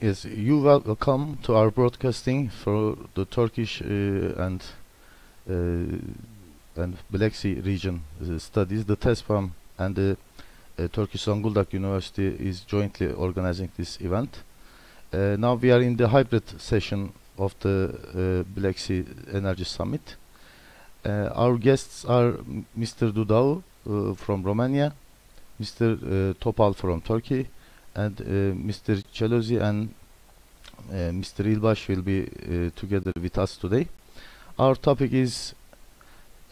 Yes, you welcome to our broadcasting for the Turkish and Black Sea region studies. The TESPAM and the Turkish Zonguldak University is jointly organizing this event. Now we are in the hybrid session of the Black Sea Energy Summit. Our guests are Mr. Dudau from Romania, Mr. Topal from Turkey, and Mr. Chelozi and Mr. Ilbash will be together with us today. Our topic is,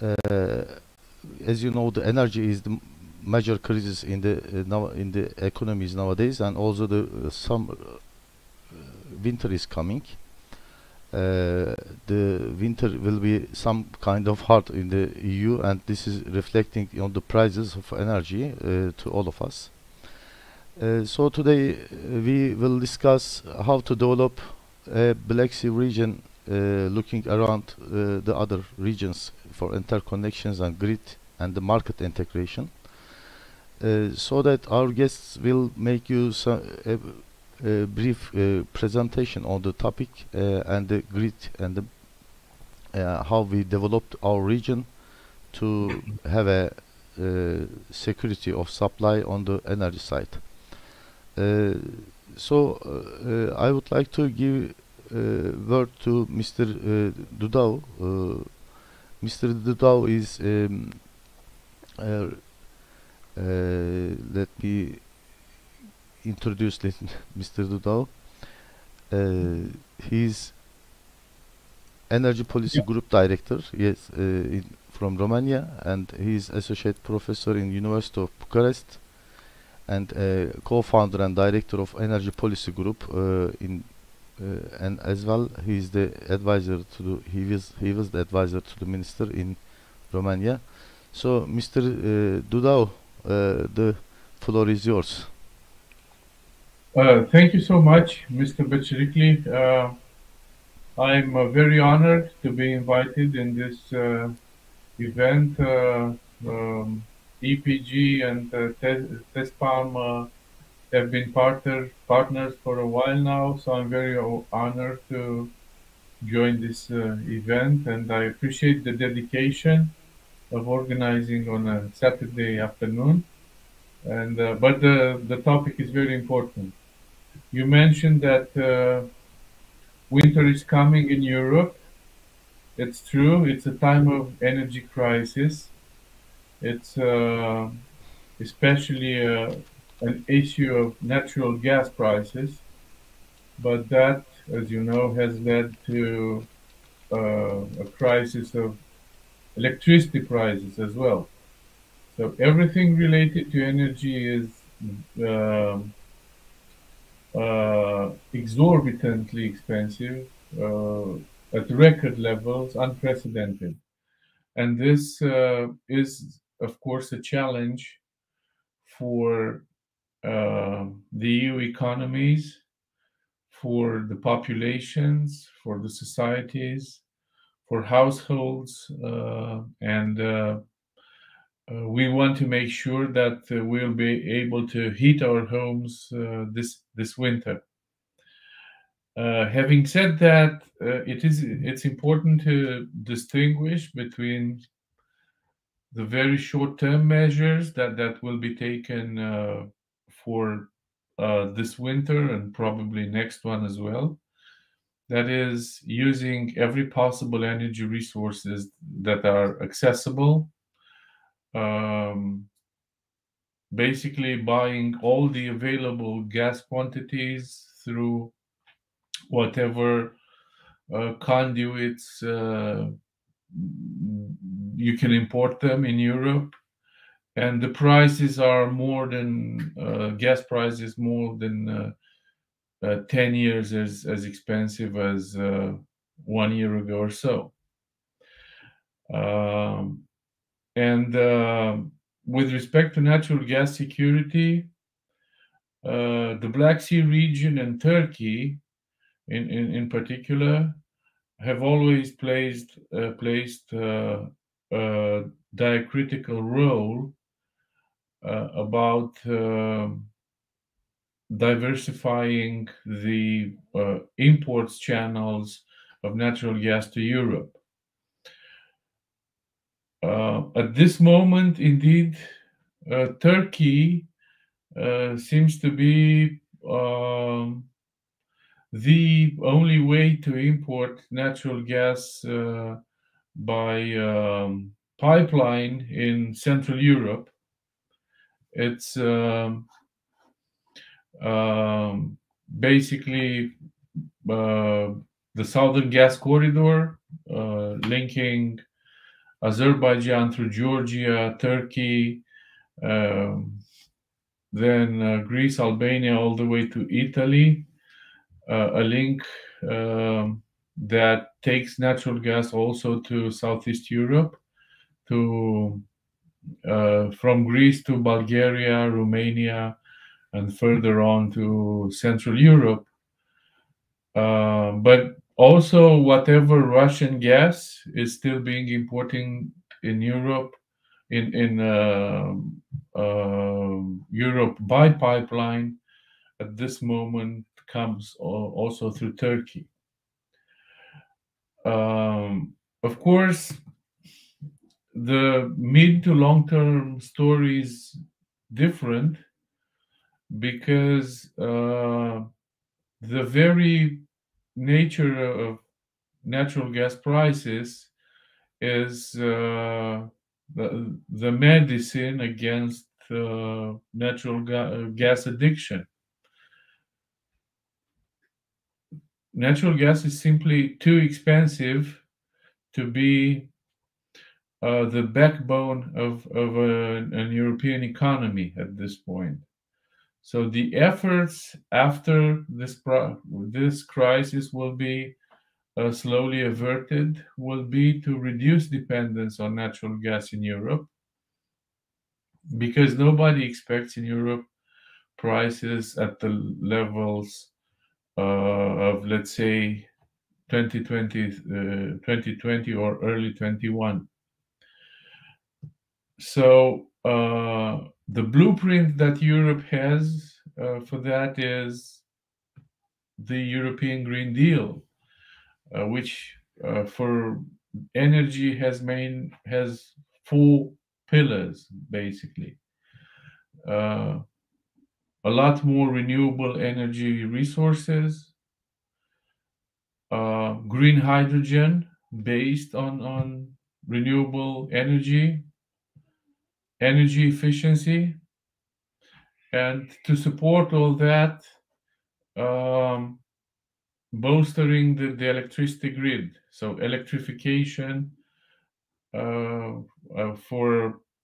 as you know, the energy is the major crisis in the economies nowadays, and also the some winter is coming. The winter will be some kind of hard in the EU, and this is reflecting on the prices of energy to all of us. So today we will discuss how to develop a Black Sea region looking around the other regions for interconnections and grid and the market integration. So that our guests will make you a brief presentation on the topic and the grid and how we developed our region to have a security of supply on the energy side. I would like to give word to Mr. Dudau. Mr. Dudau is let me introduce Mr. Dudau. He's Energy Policy Yeah. Group Director. Yes, from Romania, and he's associate professor in University of Bucharest, and co-founder and director of Energy Policy Group and as well he's the advisor to he was the advisor to the minister in Romania. So Mr. Dudau, the floor is yours. Thank you so much, Mr. Bechirikli. I'm very honored to be invited in this event. EPG and TESPAM have been partners for a while now, so I'm very honored to join this event, and I appreciate the dedication of organizing on a Saturday afternoon. And but the topic is very important. You mentioned that winter is coming in Europe. It's true. It's a time of energy crisis. It's especially an issue of natural gas prices, but that, as you know, has led to a crisis of electricity prices as well. So everything related to energy is um exorbitantly expensive, at record levels, unprecedented. And this is, of course, a challenge for the EU economies, for the populations, for the societies, for households, and we want to make sure that we'll be able to heat our homes this winter. Having said that, it's important to distinguish between the very short-term measures that will be taken for this winter and probably next one as well. That is using every possible energy resources that are accessible. Um, Basically, buying all the available gas quantities through whatever conduits you can import them in Europe, and the prices are more than gas prices more than 10 years as expensive as 1 year ago or so. Um, and with respect to natural gas security, the Black Sea region and Turkey, in particular, have always placed a diacritical role about diversifying the imports channels of natural gas to Europe. At this moment, indeed, Turkey seems to be the only way to import natural gas by pipeline in Central Europe. It's basically the Southern Gas Corridor, linking Azerbaijan through Georgia, Turkey, then Greece, Albania, all the way to Italy. A link that takes natural gas also to Southeast Europe, to from Greece to Bulgaria, Romania, and further on to Central Europe. But also, whatever Russian gas is still being imported in Europe, in Europe by pipeline, at this moment comes also through Turkey. Of course, the mid to long term story is different because the very nature of natural gas prices is the medicine against natural gas addiction. Natural gas is simply too expensive to be the backbone of an European economy at this point. So the efforts after this crisis will be slowly averted, will be to reduce dependence on natural gas in Europe, because nobody expects in Europe prices at the levels of, let's say, 2020 or early 21. So the blueprint that Europe has for that is the European Green Deal, which for energy has four pillars, basically. A lot more renewable energy resources, green hydrogen based on renewable energy efficiency, and to support all that, bolstering the electricity grid. So electrification for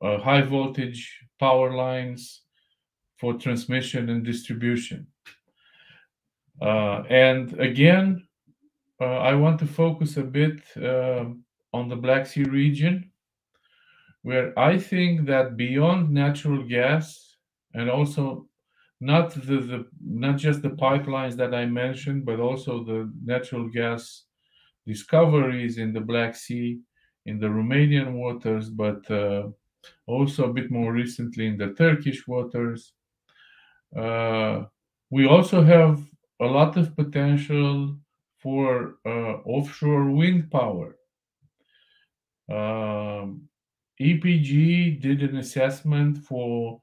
high voltage power lines for transmission and distribution. And again, I want to focus a bit on the Black Sea region, where I think that beyond natural gas, and also not just the pipelines that I mentioned, but also the natural gas discoveries in the Black Sea, in the Romanian waters, but also a bit more recently in the Turkish waters. We also have a lot of potential for offshore wind power. EPG did an assessment for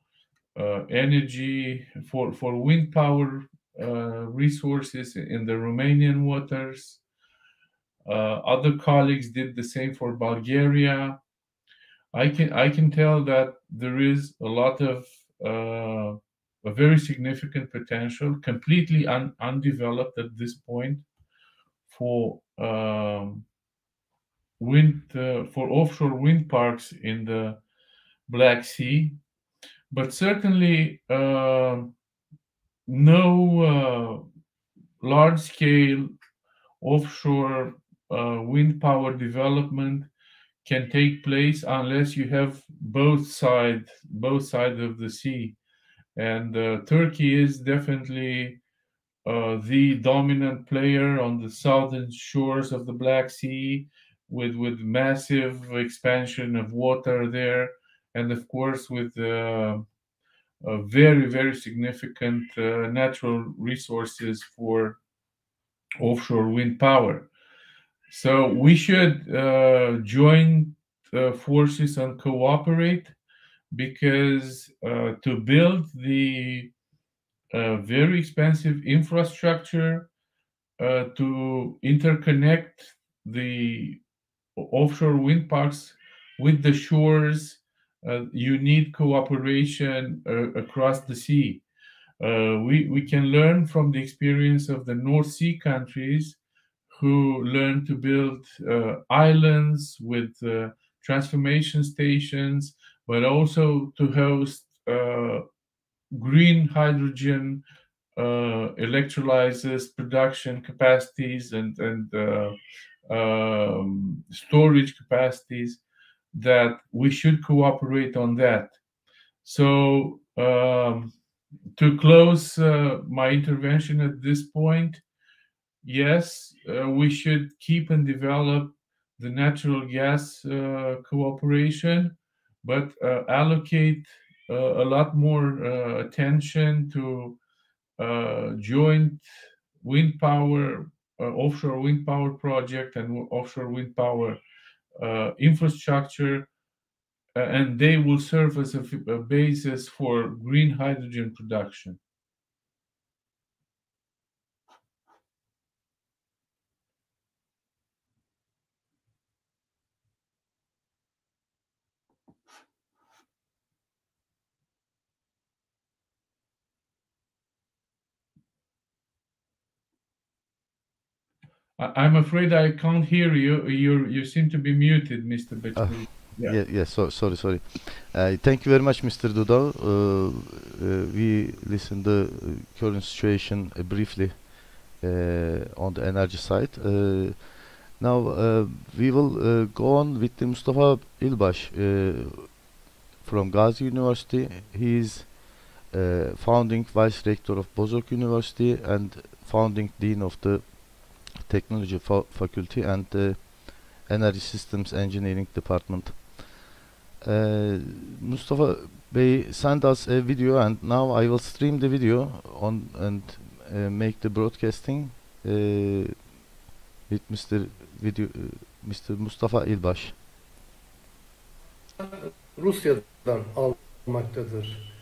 energy for wind power resources in the Romanian waters. Other colleagues did the same for Bulgaria. I can tell that there is a lot of a very significant potential, completely undeveloped at this point, for for offshore wind parks in the Black Sea, but certainly no large-scale offshore wind power development can take place unless you have both sides of the sea. And Turkey is definitely the dominant player on the southern shores of the Black Sea, with massive expansion of water there, and of course with very, very significant natural resources for offshore wind power. So we should join forces and cooperate, because to build the very expensive infrastructure to interconnect the offshore wind parks with the shores, you need cooperation across the sea. We can learn from the experience of the North Sea countries, who learned to build islands with transformation stations, but also to host green hydrogen electrolyzers production capacities and storage capacities, that we should cooperate on that. So to close my intervention at this point, yes, we should keep and develop the natural gas cooperation, but allocate a lot more attention to joint wind power, offshore wind power project and offshore wind power infrastructure, and they will serve as a basis for green hydrogen production. I'm afraid I can't hear you. You seem to be muted, Mr. Betty. Yeah, yeah. So sorry. Thank you very much, Mr. Duda. We listened the current situation briefly on the energy side. Now we will go on with the Mustafa İlbaş from Gazi University. He is founding vice rector of Bozok University and founding dean of the Technology Faculty and the Energy Systems Engineering Department. Mustafa Bey sent us a video, and now I will stream the video on and make the broadcasting with Mr. Mustafa İlbaş. Rusya'dan almaktadır.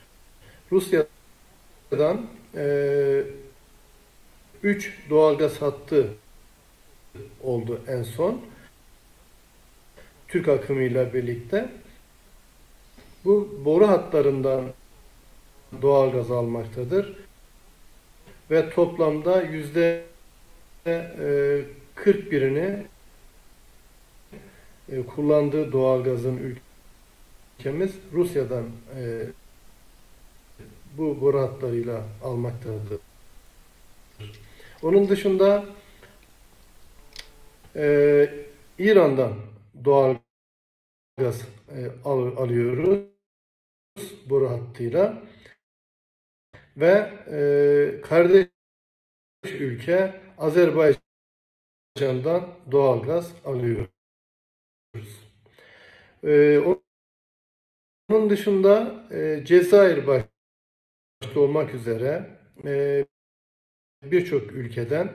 Rusya'dan 3 doğalgaz hattı oldu en son. Türk akımıyla birlikte. Bu boru hatlarından doğalgaz almaktadır. Ve toplamda %41'ini kullandığı doğalgazın ülkemiz Rusya'dan bu boru hatlarıyla almaktadır. Onun dışında İran'dan doğalgaz alıyoruz boru hattıyla ve kardeş ülke Azerbaycan'dan doğalgaz alıyoruz. Onun dışında Cezayir başta olmak üzere birçok ülkeden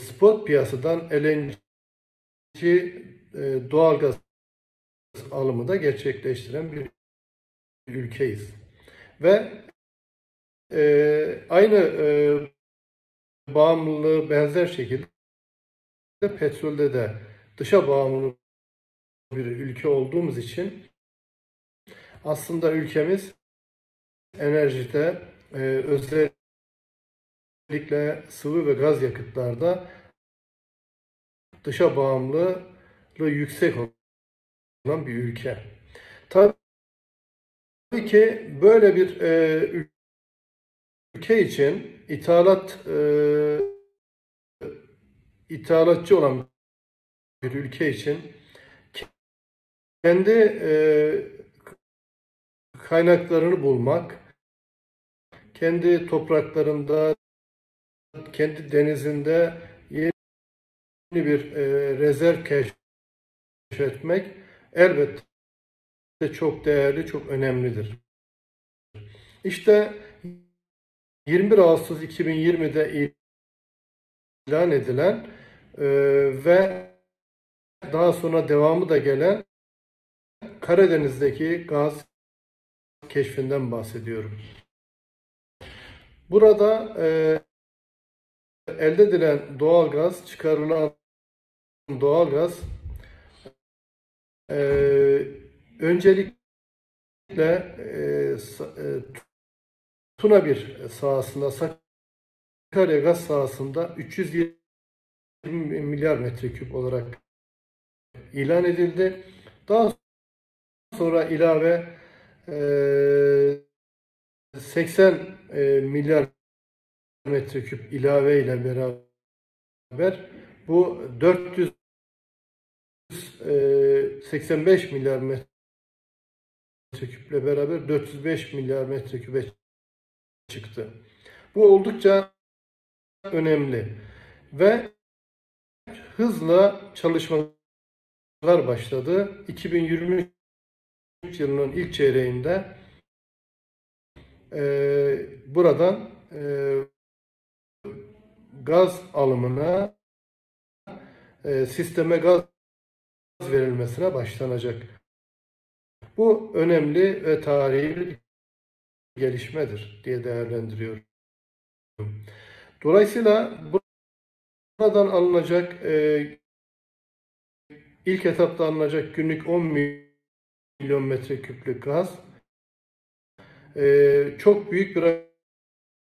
spot piyasadan LNG doğalgaz alımı da gerçekleştiren bir ülkeyiz. Ve aynı bağımlılığı benzer şekilde petrolde de dışa bağımlı bir ülke olduğumuz için aslında ülkemiz enerjide özellikle sıvı ve gaz yakıtlarda dışa bağımlılığı yüksek olan bir ülke. Tabii ki böyle bir ülke için ithalatçı olan bir ülke için kendi kaynaklarını bulmak, kendi topraklarında, kendi denizinde yeni bir rezerv keşfetmek elbette çok değerli, çok önemlidir. İşte 21 Ağustos 2020'de ilan edilen ve daha sonra devamı da gelen Karadeniz'deki gaz keşfinden bahsediyorum. Burada elde edilen doğalgaz, çıkarılan doğalgaz öncelikle Tuna bir sahasında, Sakarya gaz sahasında 320 milyar metreküp olarak ilan edildi. Daha sonra ilave 80 milyar metreküp ilave ile beraber bu 485 milyar metreküple beraber 405 milyar metreküpe çıktı. Bu oldukça önemli ve hızla çalışmalar başladı. 2023 yılının ilk çeyreğinde buradan gaz alımına, sisteme gaz verilmesine başlanacak. Bu önemli ve tarihi bir gelişmedir diye değerlendiriyorum. Dolayısıyla buradan alınacak, ilk etapta alınacak günlük 10 milyon metreküplük gaz çok büyük bir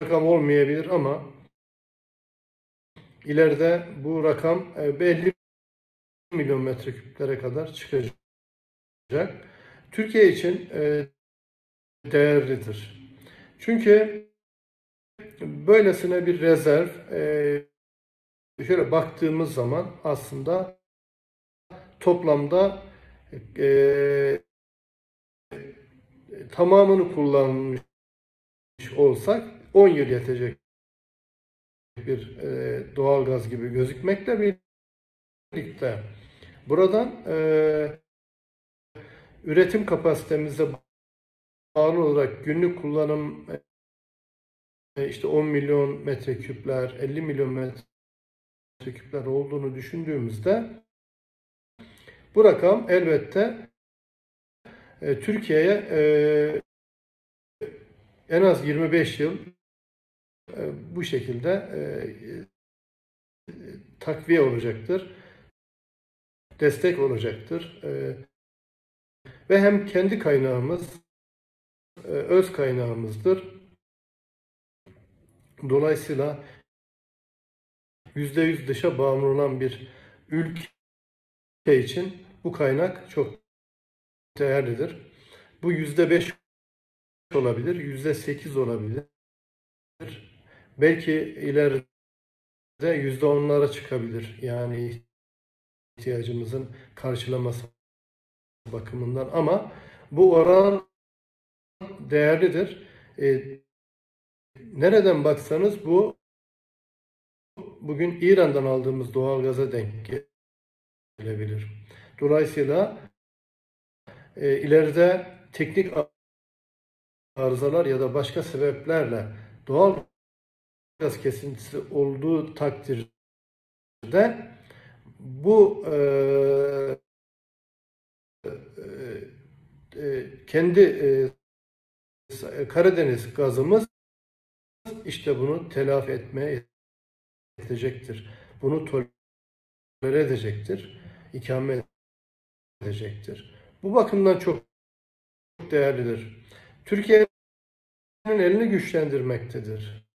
rakam olmayabilir ama ileride bu rakam 50 milyon metreküplere kadar çıkacak. Türkiye için değerlidir. Çünkü böylesine bir rezerv şöyle baktığımız zaman aslında toplamda tamamını kullanmış olsak 10 yıl yetecek bir doğalgaz gibi gözükmekle birlikte buradan üretim kapasitemize bağlı olarak günlük kullanım işte 10 milyon metreküpler, 50 milyon metreküpler olduğunu düşündüğümüzde bu rakam elbette Türkiye'ye en az 25 yıl bu şekilde takviye olacaktır, destek olacaktır. Ve hem kendi kaynağımız, öz kaynağımızdır. Dolayısıyla %100 dışa bağımlı olan bir ülke için bu kaynak çok değerlidir. Bu %5 olabilir, %8 olabilir. Belki ileride %10'lara çıkabilir. Yani ihtiyacımızın karşılaması bakımından. Ama bu oran değerlidir. Nereden baksanız bu bugün İran'dan aldığımız doğalgaza denk gelebilir. Dolayısıyla ileride teknik arızalar ya da başka sebeplerle doğal gaz kesintisi olduğu takdirde bu kendi Karadeniz gazımız işte bunu telafi etmeye yetecektir. Bunu tolere edecektir, ikame edecektir. Bu bakımdan çok değerlidir. Türkiye'nin elini güçlendirmektedir.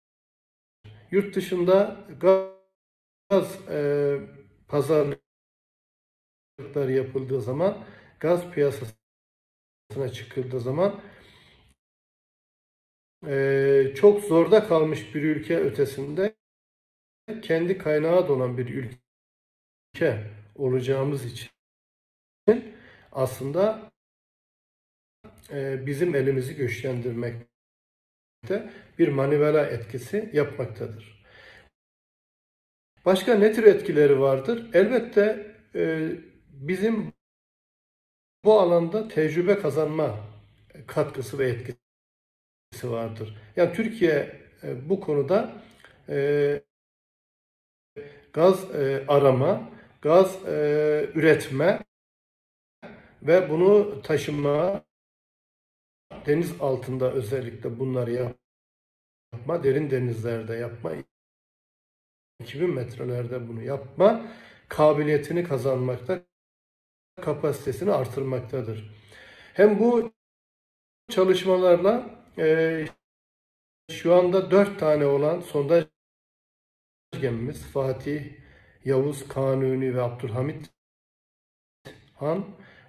Yurt dışında gaz pazarlıkları yapıldığı zaman, gaz piyasasına çıkıldığı zaman çok zorda kalmış bir ülke ötesinde kendi kaynağı olan bir ülke olacağımız için aslında bizim elimizi güçlendirmekte bir manivela etkisi yapmaktadır. Başka ne tür etkileri vardır? Elbette bizim bu alanda tecrübe kazanma katkısı ve etkisi etkisi vardır. Yani Türkiye bu konuda gaz arama, gaz üretme ve bunu taşıma, deniz altında özellikle bunları yapma, derin denizlerde yapma, 2000 metrelerde bunu yapma kabiliyetini kazanmakta, kapasitesini artırmaktadır. Hem bu çalışmalarla şu anda 4 tane olan sondaj gemimiz Fatih, Yavuz, Kanuni ve Abdülhamit Han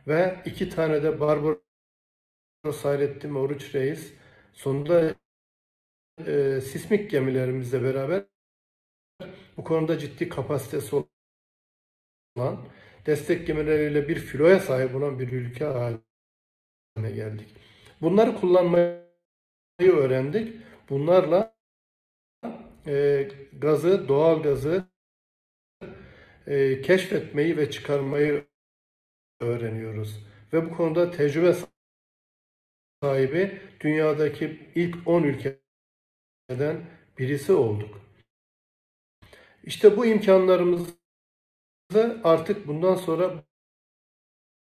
ve 2 tane de Barbaros Hayrettin ve Oruç Reis sonunda sismik gemilerimizle beraber bu konuda ciddi kapasitesi olan, destek gemileriyle bir filoya sahip olan bir ülke haline geldik. Bunları kullanmayı öğrendik. Bunlarla gazı, doğal gazı keşfetmeyi ve çıkarmayı öğreniyoruz. Ve bu konuda tecrübe sahibi dünyadaki ilk 10 ülkeden birisi olduk. İşte bu imkanlarımızı artık bundan sonra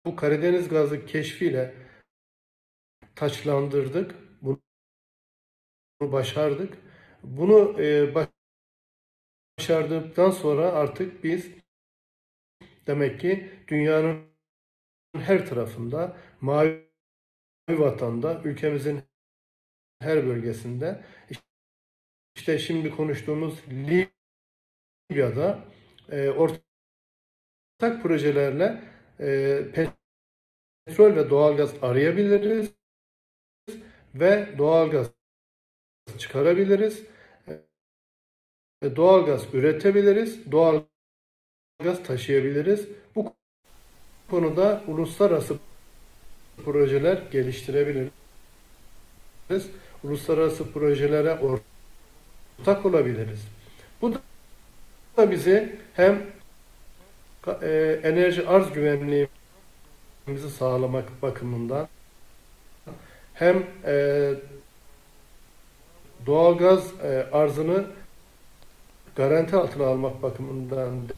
bu Karadeniz gazı keşfiyle taçlandırdık. Bunu başardık. Bunu başardıktan sonra artık biz demek ki dünyanın her tarafında, mavi vatanda, ülkemizin her bölgesinde, işte şimdi konuştuğumuz Libya'da ortak projelerle petrol ve doğalgaz arayabiliriz ve doğalgaz çıkarabiliriz. Doğalgaz üretebiliriz, doğalgaz taşıyabiliriz. Bu konuda uluslararası projeler geliştirebiliriz. Uluslararası projelere ortak olabiliriz. Bu da bizi hem enerji arz güvenliğimizi sağlamak bakımından hem doğalgaz arzını garanti altına almak bakımından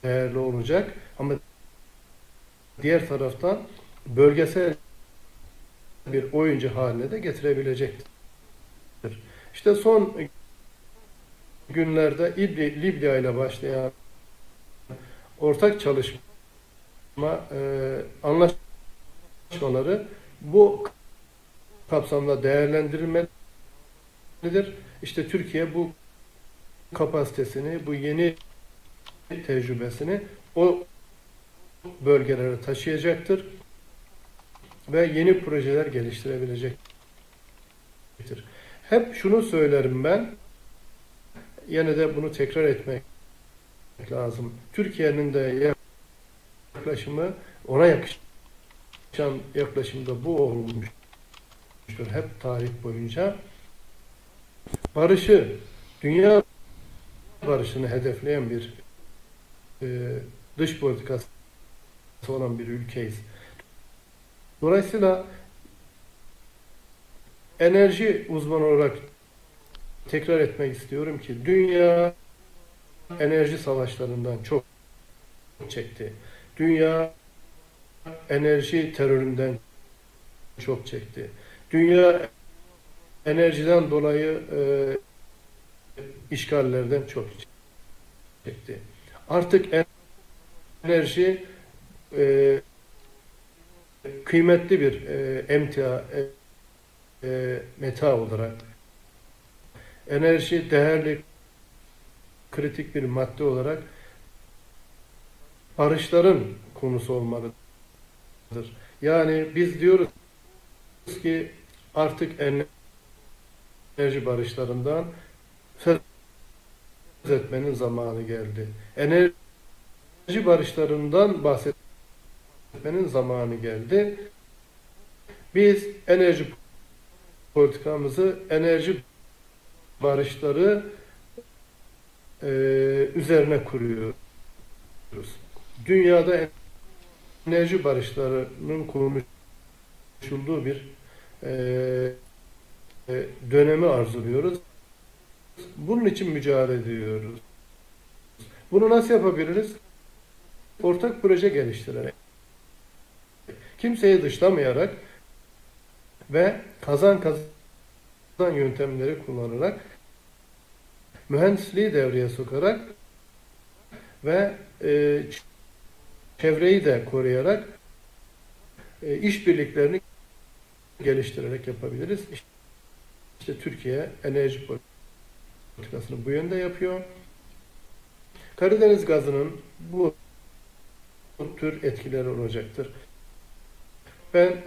değerli olacak. Ama diğer taraftan bölgesel bir oyuncu haline de getirebilecektir. İşte son günlerde Libya ile başlayan ortak çalışma anlaşmaları bu kapsamda değerlendirilmelidir. İşte Türkiye bu kapasitesini, bu yeni tecrübesini o bölgelere taşıyacaktır ve yeni projeler geliştirebilecektir. Hep şunu söylerim ben, yine de bunu tekrar etmek lazım. Türkiye'nin de yaklaşımı, ona yakışan yaklaşımda bu olmuştur. Hep tarih boyunca barışı, dünya barışını hedefleyen bir dış politikası olan bir ülkeyiz. Dolayısıyla enerji uzmanı olarak tekrar etmek istiyorum ki dünya enerji savaşlarından çok çekti. Dünya enerji teröründen çok çekti. Dünya enerjiden dolayı işgallerden çok çekti. Artık enerji kıymetli bir emtia, meta olarak, enerji değerli, kritik bir madde olarak barışların konusu olmalıdır. Yani biz diyoruz ki artık enerji barışlarından söz etmenin zamanı geldi. Enerji barışlarından bahsetmenin zamanı geldi. Biz enerji politikamızı, enerji barışları üzerine kuruyoruz. Dünyada enerji barışlarının konuşulduğu bir dönemi arzuluyoruz. Bunun için mücadele ediyoruz. Bunu nasıl yapabiliriz? Ortak proje geliştirerek, kimseyi dışlamayarak ve kazan kazan yöntemleri kullanarak, mühendisliği devreye sokarak ve çevreyi de koruyarak işbirliklerini geliştirerek yapabiliriz. İşte Türkiye enerji politikasını bu yönde yapıyor. Karadeniz gazının bu tür etkileri olacaktır. Ben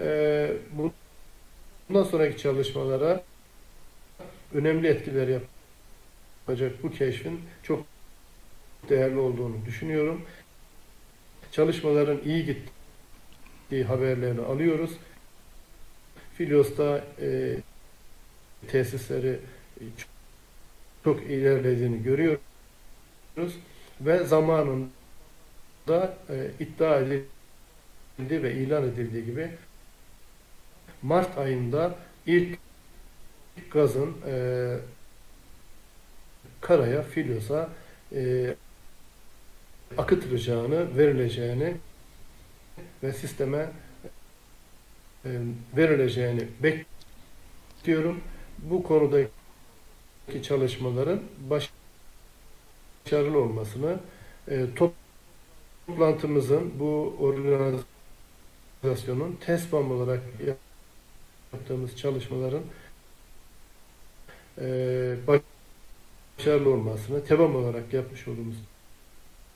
bundan sonraki çalışmalara önemli etkileri yapacak bu keşfin çok değerli olduğunu düşünüyorum. Çalışmaların iyi gittiği haberlerini alıyoruz. Filyos'ta tesisleri çok ilerlediğini görüyoruz ve zamanında iddia edildi ve ilan edildiği gibi Mart ayında ilk gazın karaya, Filyos'a akıtılacağını, verileceğini ve sisteme verileceğini bekliyorum. Bu konudaki çalışmaların başarılı olmasını, toplantımızın, bu organizasyonun TESBAM olarak yaptığımız çalışmaların başarılı olmasını, TEBAM olarak yapmış olduğumuz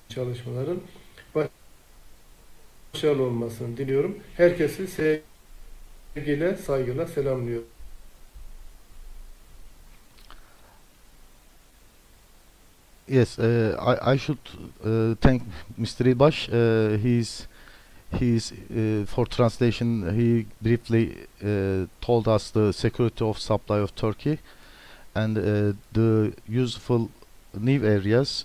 çalışmaların başarılı olmasını diliyorum. Herkesi sevgiyle, saygıyla selamlıyorum. Yes, I should thank Mr. İlbaş. He's for translation. He briefly told us the security of supply of Turkey and the useful new areas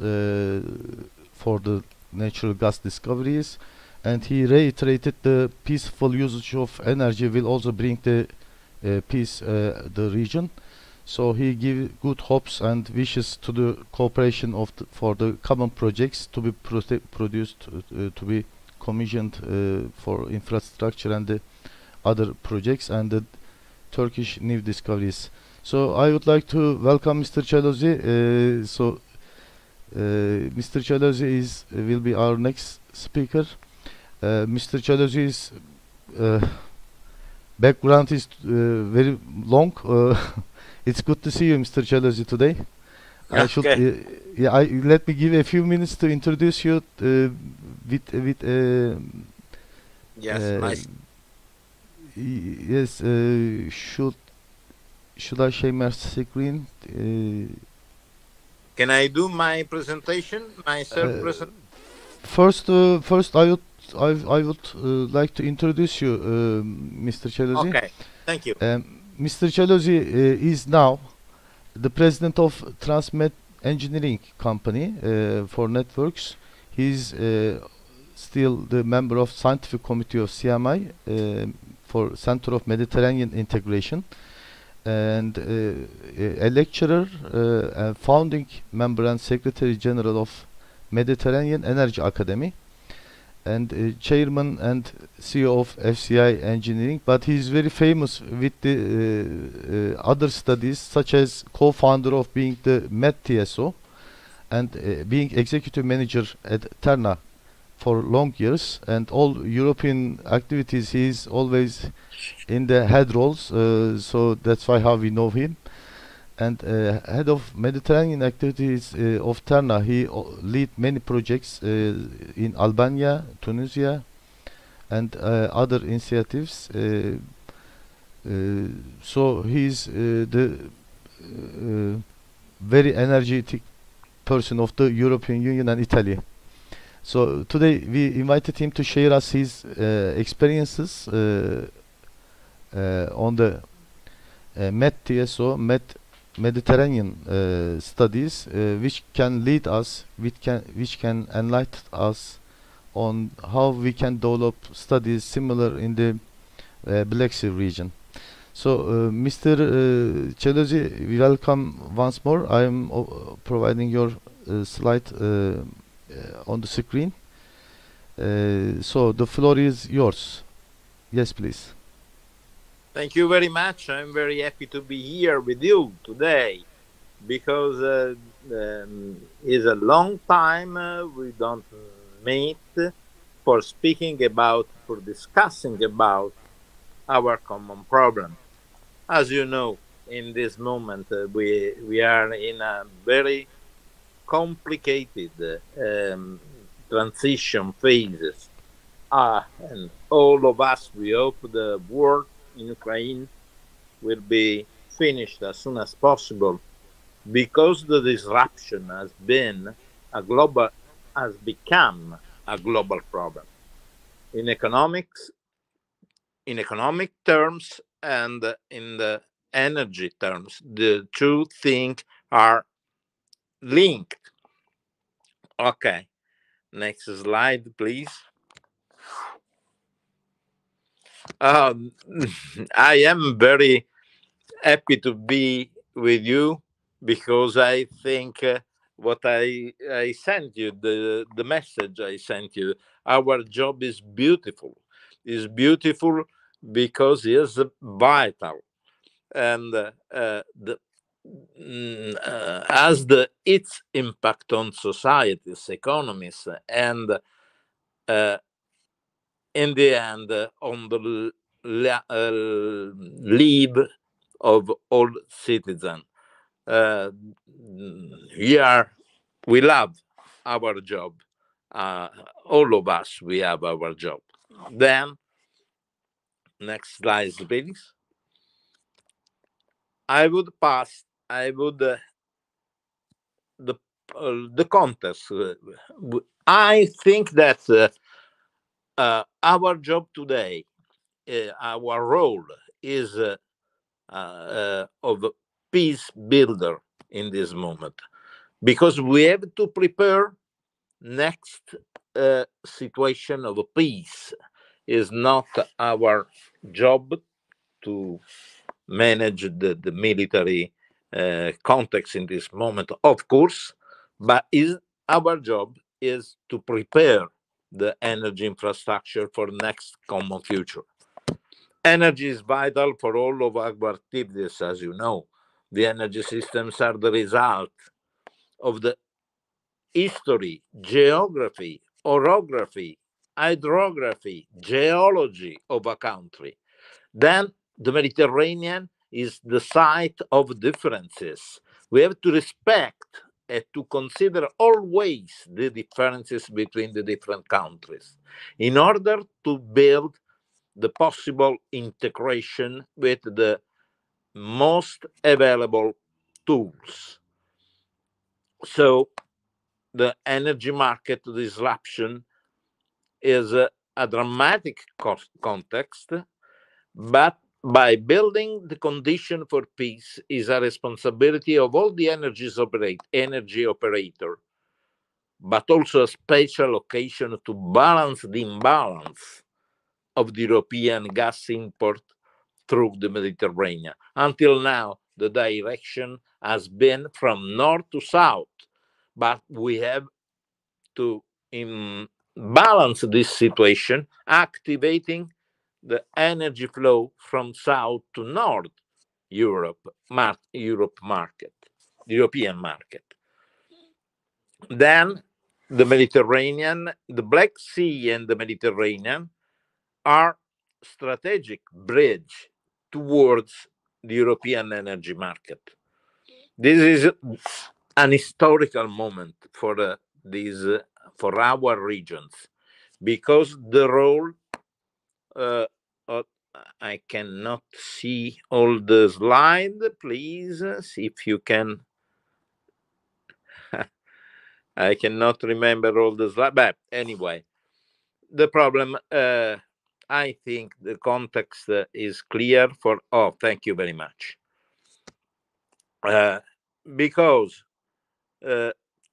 for the natural gas discoveries. And he reiterated the peaceful usage of energy will also bring the peace the region. So he gave good hopes and wishes to the cooperation of for the common projects to be produced, to be commissioned for infrastructure and the other projects and the Turkish new discoveries. So I would like to welcome Mr. Çelozi. Mr. Çelozi will be our next speaker. Mr. Çelozi's background is very long. It's good to see you, Mr. Çelozi, today. I should, let me give a few minutes to introduce you with yes, nice. Yes, should I share my screen? Can I do my presentation? My self-presentation? First, I would like to introduce you, Mr. Çelozi. Okay, thank you. Mr. Çelozi is now the president of Transmet Engineering Company for Networks. He's still the member of Scientific Committee of CMI for Center of Mediterranean Integration, and a lecturer, a founding member and Secretary General of Mediterranean Energy Academy, and chairman and CEO of FCI Engineering. But he is very famous with the other studies, such as co-founder of being the MET TSO and being executive manager at Terna for long years, and all European activities he is always in the head roles, so that's why how we know him. And head of Mediterranean activities of Terna, he lead many projects in Albania, Tunisia, and other initiatives. So he's the very energetic person of the European Union and Italy. So today we invited him to share us his experiences on the MET TSO, Mediterranean studies, which can lead us, which can enlighten us on how we can develop studies similar in the Black Sea region. So, Mr. Chelozi, welcome once more. I am providing your slide on the screen. So the floor is yours. Yes, please. Thank you very much. I'm very happy to be here with you today because it's a long time we don't meet for speaking about, for discussing about our common problem. As you know, in this moment, we are in a very complicated transition phases. And all of us, we hope the war in Ukraine will be finished as soon as possible because the disruption has become a global problem in economics, in economic terms, and in the energy terms. The two things are linked. Okay, next slide, please. Um, I am very happy to be with you because I think what I sent you, the message I sent you, our job is beautiful. Is beautiful because it's vital and has its impact on societies, economies, and in the end on the live of all citizens. Uh, we love our job. All of us, we have our job. Then, next slide, please. I would the context. I think that our job today, our role is of peace builder in this moment, because we have to prepare next situation of peace. Is not our job to manage the military context in this moment, of course, but is our job is to prepare the energy infrastructure for next common future. Energy is vital for all of our activities, as you know. The energy systems are the result of the history, geography, orography, hydrography, geology of a country. Then the Mediterranean is the site of differences. We have to respect and to consider always the differences between the different countries in order to build the possible integration with the most available tools. So the energy market disruption is a dramatic context, but by building the condition for peace is a responsibility of all the energy operator, but also a special occasion to balance the imbalance of the European gas import through the Mediterranean. Until now, the direction has been from north to south, but we have to balance this situation, activating the energy flow from south to north European market. Then the Mediterranean, the Black Sea and the Mediterranean are strategic bridge towards the European energy market. This is an historical moment for for our regions, because the role I cannot see all the slide. Please see if you can. I cannot remember all the slides, but anyway, the problem. I think the context is clear for. Oh, thank you very much. Because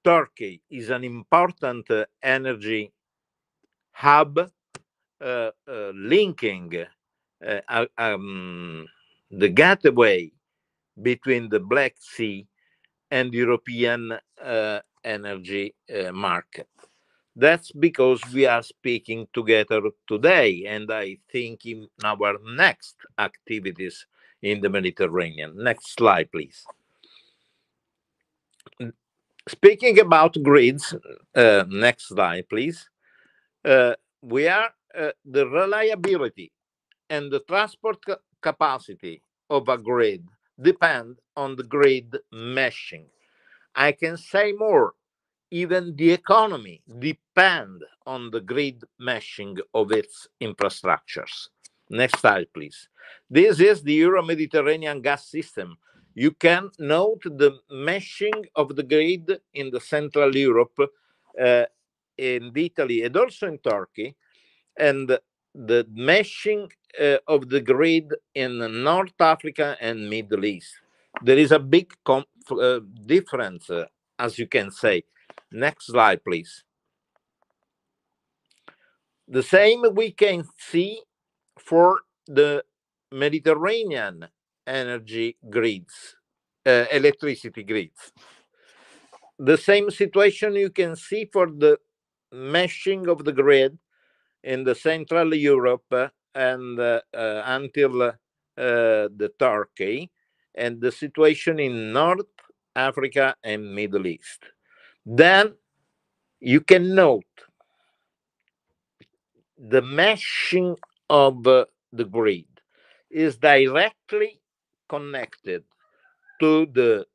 Turkey is an important energy hub linking the gateway between the Black Sea and European energy market. That's because we are speaking together today, and I think in our next activities in the Mediterranean. Next slide, please. Speaking about grids, next slide, please. We are the reliability and the transport capacity of a grid depend on the grid meshing. I can say more, even the economy depend on the grid meshing of its infrastructures. Next slide, please. This is the Euro-Mediterranean gas system. You can note the meshing of the grid in the Central Europe, in Italy, and also in Turkey, and the meshing of the grid in North Africa and Middle East. There is a big difference, as you can say. Next slide, please. The same we can see for the Mediterranean energy grids, electricity grids. The same situation you can see for the meshing of the grid in the Central Europe and until the Turkey, and the situation in North Africa and Middle East. Then you can note the meshing of the grid is directly connected to the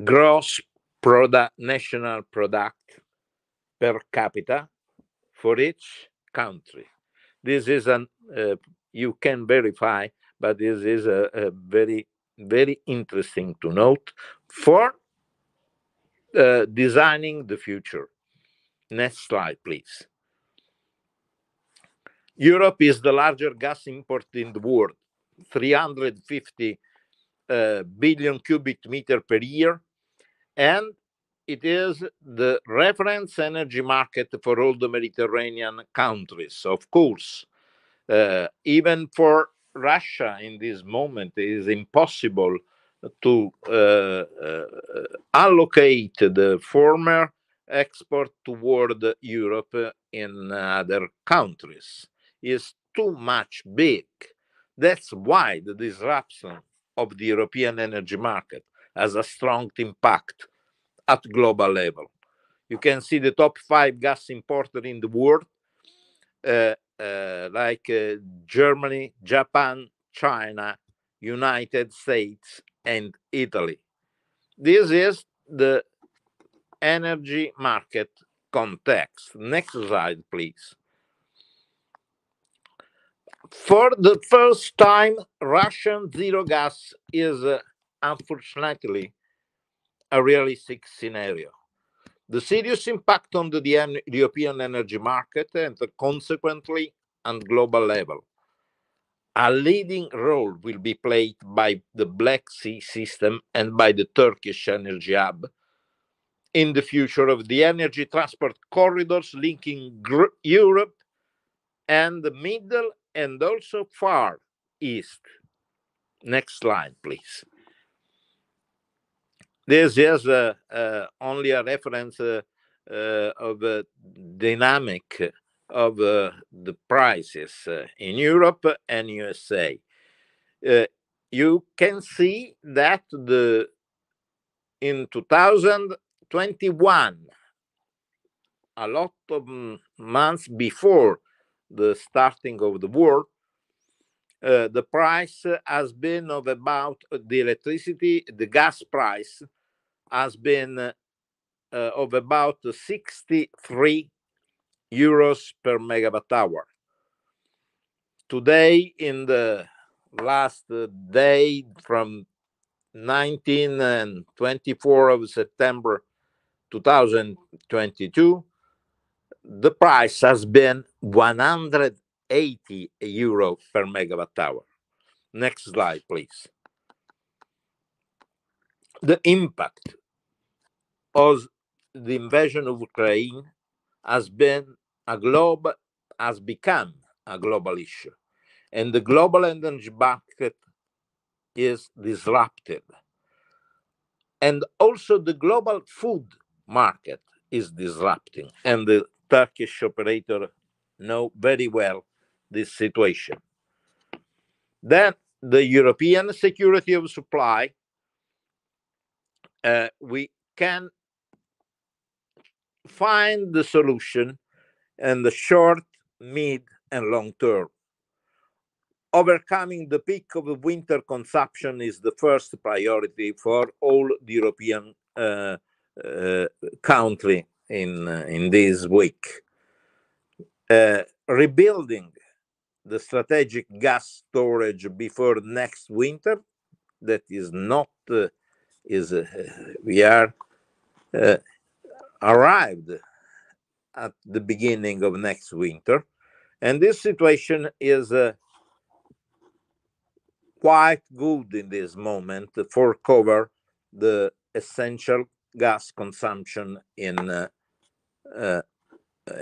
gross national product per capita for each country. This is an you can verify, but this is a very, very interesting to note for designing the future. Next slide, please. Europe is the largest gas importer in the world, 350 billion cubic meter per year, and it is the reference energy market for all the Mediterranean countries. Of course, even for Russia in this moment, it is impossible to allocate the former export toward Europe in other countries. Is too much big. That's why the disruption of the European energy market has a strong impact at global level. You can see the top 5 gas importers in the world, like Germany, Japan, China, United States, and Italy. This is the energy market context. Next slide, please. For the first time, Russian zero gas is unfortunately a realistic scenario. The serious impact on the European energy market and consequently on global level. A leading role will be played by the Black Sea system and by the Turkish energy hub in the future of the energy transport corridors linking Europe and the Middle and also Far East. Next slide, please. This is only a reference of the dynamic of the prices in Europe and USA. You can see that in 2021, a lot of months before the starting of the war, the price has been of about the electricity, the gas price has been of about 63 euros per megawatt hour. Today, in the last day from 19 and 24 of September 2022, the price has been 180 euro per megawatt hour. Next slide, please. The impact of the invasion of Ukraine has become a global issue. and the global energy market is disrupted. And also the global food market is disrupting, and the Turkish operator know very well this situation. Then the European security of supply, we can find the solution in the short, mid, and long term. Overcoming the peak of winter consumption is the first priority for all the European country in this week. Rebuilding the strategic gas storage before next winter, that is not we are arrived at the beginning of next winter, and this situation is quite good in this moment for cover the essential gas consumption in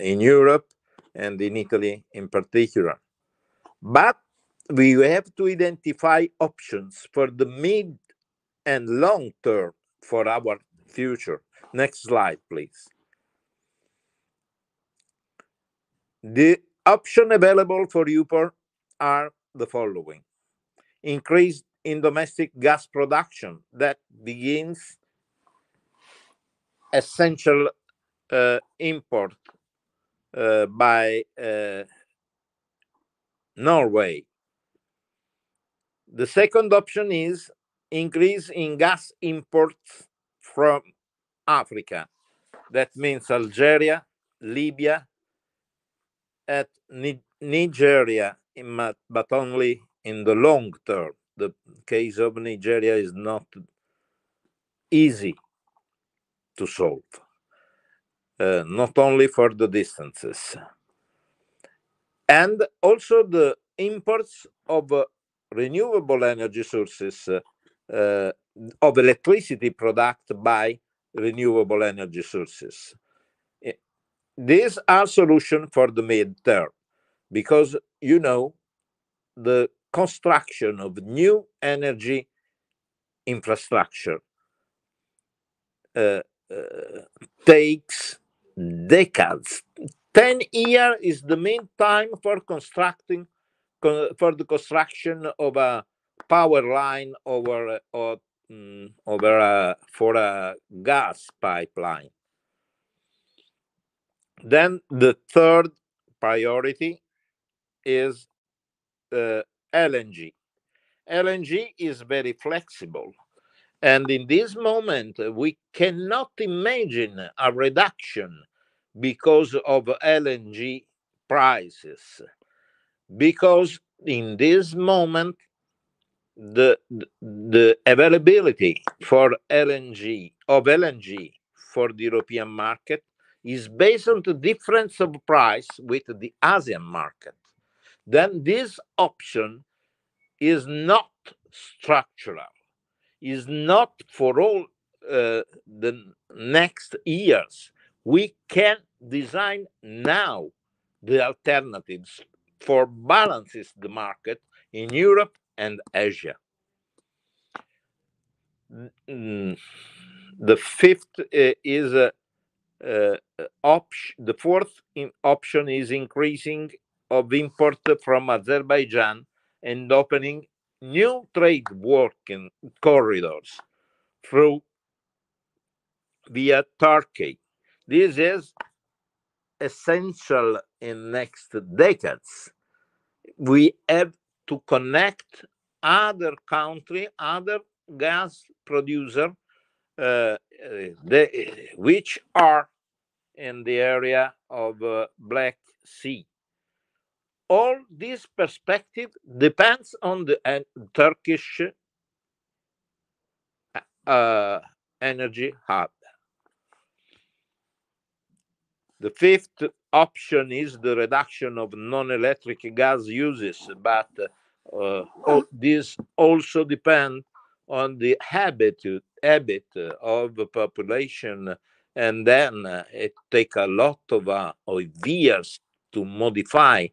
Europe and in Italy in particular. But we have to identify options for the mid and long term for our future. Next slide, please. The options available for Upor are the following: increase in domestic gas production that begins essential import by Norway. The second option is increase in gas imports from Africa. That means Algeria, Libya, and Nigeria, but only in the long term. The case of Nigeria is not easy to solve, not only for the distances. And also the imports of renewable energy sources of electricity product by renewable energy sources. These are solutions for the mid-term, because you know the construction of new energy infrastructure takes decades. 10 years is the mean time for constructing for the construction of a power line over for a gas pipeline. Then the third priority is LNG. LNG is very flexible, and in this moment we cannot imagine a reduction because of LNG prices, because in this moment the availability for LNG for the European market is based on the difference of price with the Asian market. Then this option is not structural, is not for all the next years. We can design now the alternatives for balances the market in Europe and Asia. The fifth is the fourth option is increasing of import from Azerbaijan and opening new trade working corridors through via Turkey. This is essential in next decades. We have to connect other country, other gas producer, which are in the area of Black Sea. All this perspective depends on the Turkish energy hub. The fifth option is the reduction of non-electric gas uses, but this also depends on the habit of the population, and then it takes a lot of years to modify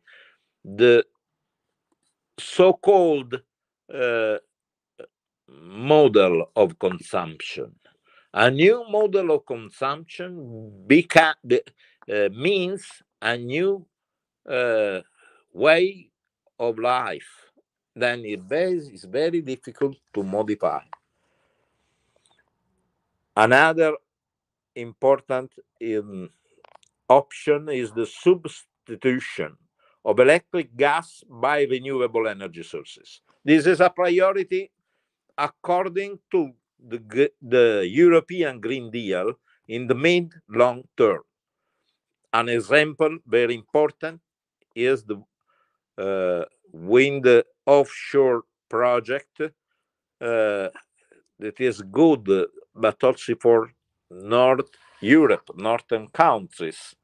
the so-called model of consumption. A new model of consumption means a new way of life. Then it's very difficult to modify. Another important option is the substitution of electric gas by renewable energy sources. This is a priority according to the European Green Deal in the mid-long term. An example very important is the wind offshore project that is good, but also for North Europe, northern countries,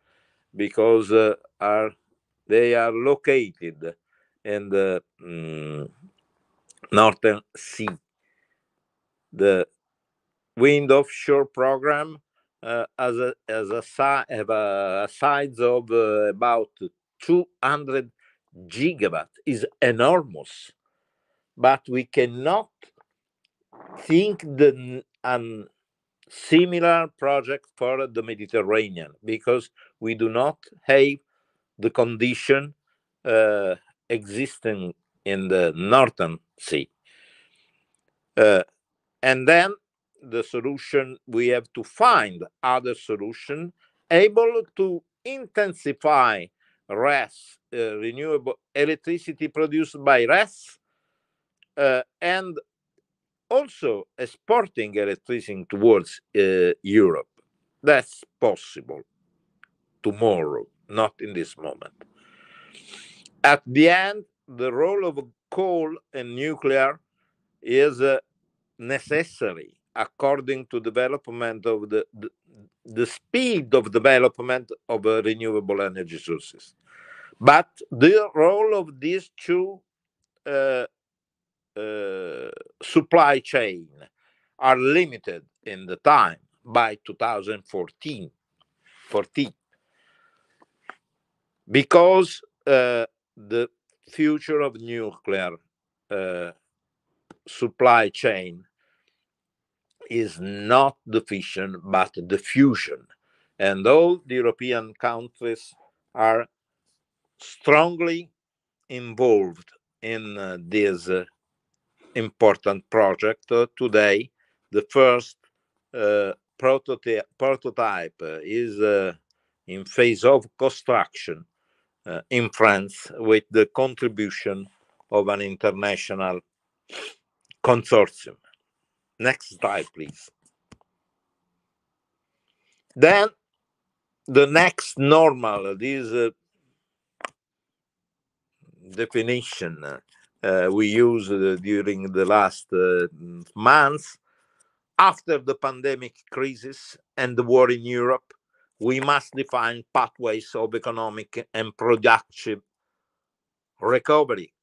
because they are located in the Northern Sea. The wind offshore program has a size of about 200 gigawatt, is enormous, but we cannot think an similar project for the Mediterranean because we do not have the condition existing in the Northern Sea. And then the solution, we have to find other solution able to intensify RES, renewable electricity produced by RES, and also exporting electricity towards Europe. That's possible tomorrow, not in this moment. At the end, the role of coal and nuclear is necessary according to development of the speed of development of renewable energy sources. But the role of these two supply chain are limited in the time by 2014, because the future of nuclear supply chain is not the fission but the fusion, and all the European countries are strongly involved in this important project. Today, the first prototype is in phase of construction in France with the contribution of an international consortium. Next slide, please. Then the next normal, this definition we used during the last months. After the pandemic crisis and the war in Europe, we must define pathways of economic and productive recovery.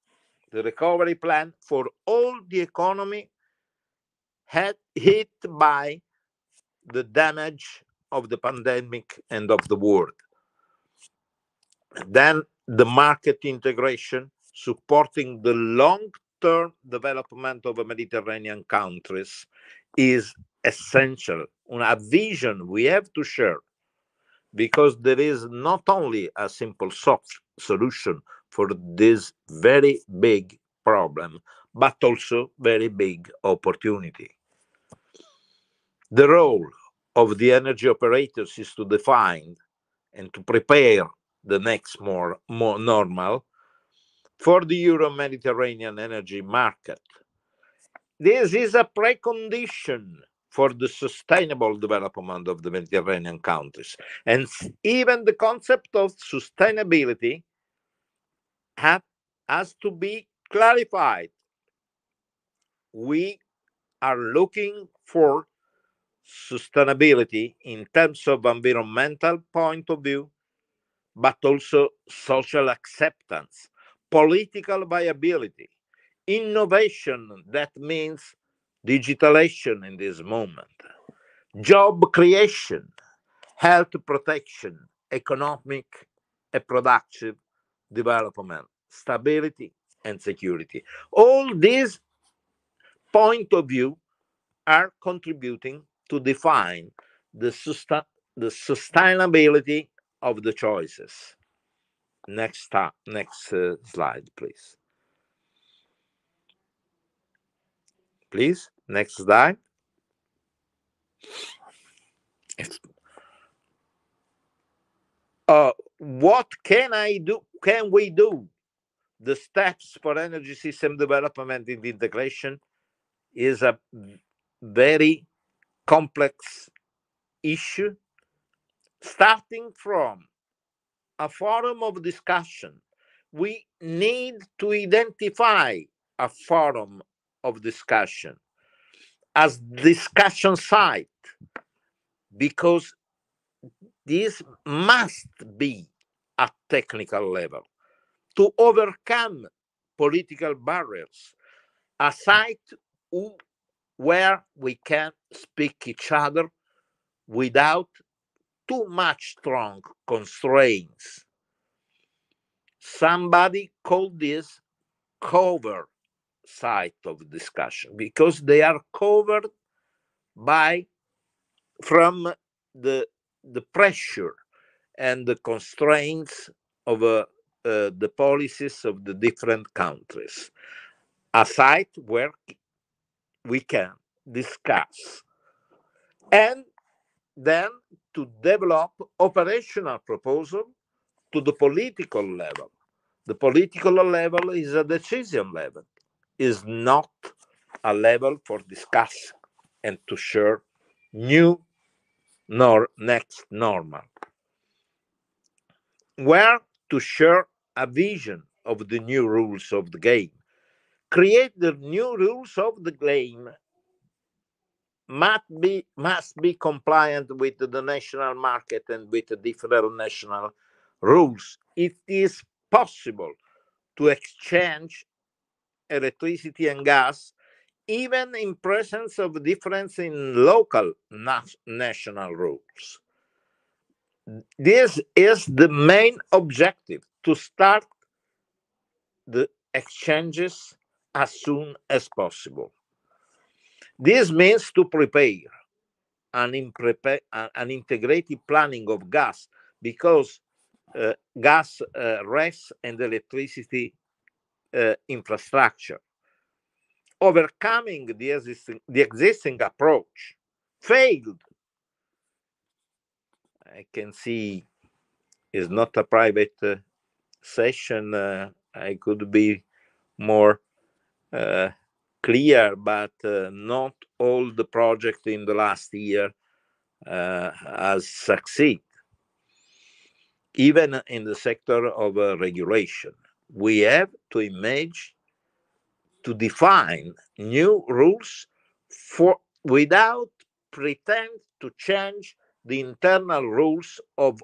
The recovery plan for all the economy had hit by the damage of the pandemic and of the war. Then the market integration supporting the long-term development of the Mediterranean countries is essential. A vision we have to share, because there is not only a simple soft solution for this very big problem, but also very big opportunity. The role of the energy operators is to define and to prepare the next more normal for the Euro-Mediterranean energy market. This is a precondition for the sustainable development of the Mediterranean countries. And even the concept of sustainability has to be clarified. We are looking for sustainability in terms of environmental point of view, but also social acceptance, political viability, innovation, that means digitalization in this moment, job creation, health protection, economic and productive development, stability, and security. All these point of view are contributing to define the, the sustainability of the choices. Next slide, please. Please, next slide. What can I do? Can we do? The steps for energy system development and integration is a very complex issue, starting from a forum of discussion. We need to identify a forum of discussion as discussion site, because this must be at technical level to overcome political barriers, a site where we can speak each other without too much strong constraints. Somebody called this cover site of discussion, because they are covered by from the pressure and the constraints of the policies of the different countries. A site where we can discuss and then to develop operational proposal to the political level. The political level is a decision level, is not a level for discuss and to share new nor next normal, where to share a vision of the new rules of the game. Create the new rules of the game must be compliant with the national market and with the different national rules. It is possible to exchange electricity and gas even in presence of difference in local national rules. This is the main objective, to start the exchanges as soon as possible. This means to prepare an integrated planning of gas, because gas RES and electricity infrastructure. Overcoming the existing approach failed. I can see it's not a private session. I could be more clear, but not all the project in the last year has succeeded. Even in the sector of regulation, we have to define new rules without pretend to change the internal rules of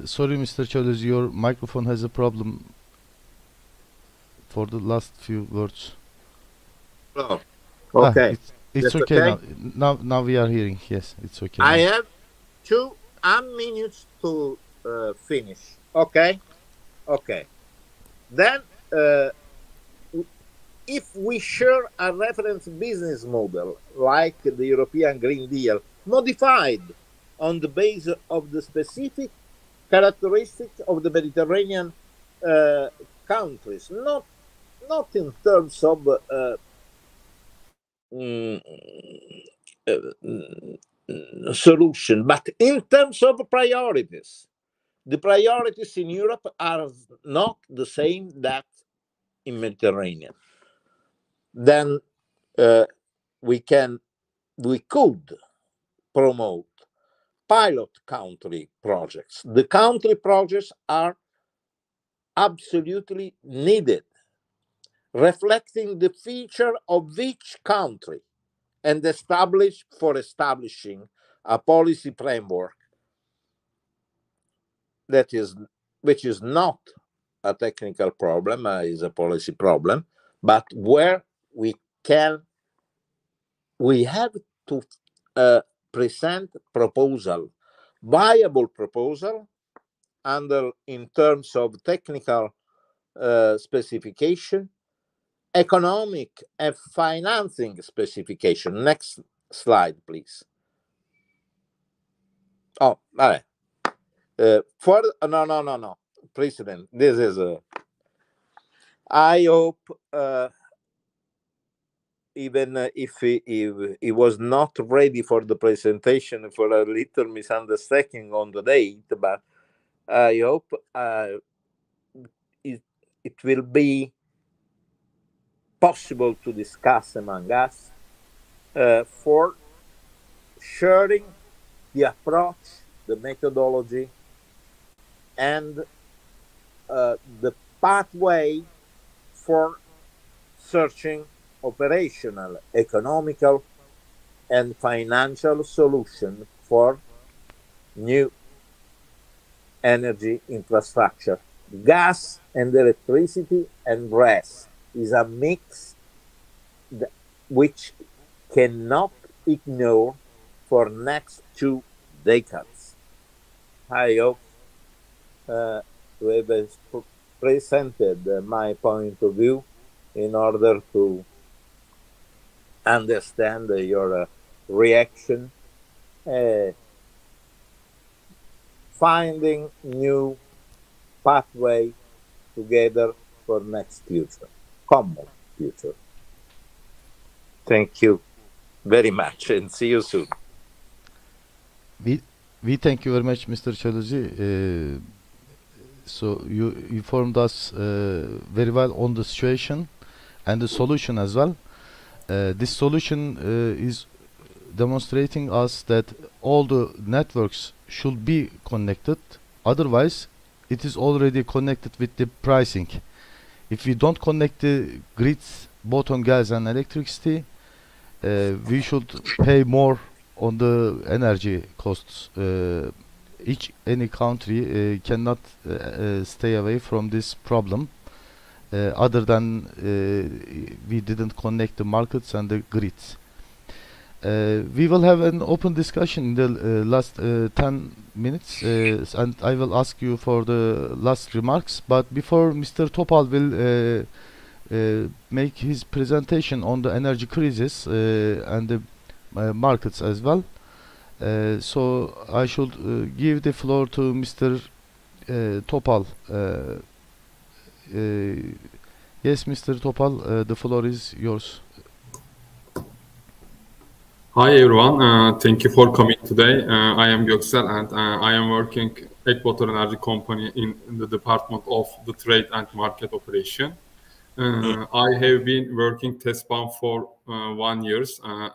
Sorry, Mr. Chalez, your microphone has a problem for the last few words. Oh, okay. It's That's okay, okay now we are hearing. Yes, it's okay. I now. have 2 minutes to finish. Okay. Then if we share a reference business model like the European Green Deal, modified on the basis of the specific characteristics of the Mediterranean countries, not in terms of solution. But in terms of priorities, the priorities in Europe are not the same that in Mediterranean. Then we could promote pilot country projects. The country projects are absolutely needed, reflecting the feature of each country and establishing a policy framework which is not a technical problem, is a policy problem, but where we have to present viable proposal in terms of technical specification, economic and financing specification. Next slide, please. Oh, all right. No, President, this is I hope even if he was not ready for the presentation for a little misunderstanding on the date, but I hope it will be possible to discuss among us for sharing the approach, the methodology, and the pathway for searching operational, economical, and financial solution for new energy infrastructure. Gas and electricity and gas is a mix which cannot ignore for next 2 decades. I hope to have presented my point of view in order to understand your reaction, finding new pathway together for next future, common future. Thank you very much and see you soon. We thank you very much, Mr. Çalıcı. So you informed us very well on the situation and the solution as well. This solution is demonstrating us that all the networks should be connected. Otherwise, it is already connected with the pricing. If we don't connect the grids, both on gas and electricity, we should pay more on the energy costs. Any country cannot stay away from this problem other than we didn't connect the markets and the grids. We will have an open discussion in the last 10 minutes and I will ask you for the last remarks, but before Mr. Topal will make his presentation on the energy crisis and the markets as well. So I should give the floor to Mr. Topal. Yes, Mr. Topal, the floor is yours. Hi everyone, thank you for coming today. I am Göksel and I am working at Ekvator Energy Company in the Department of the Trade and Market Operation. I have been working test pump for 1 year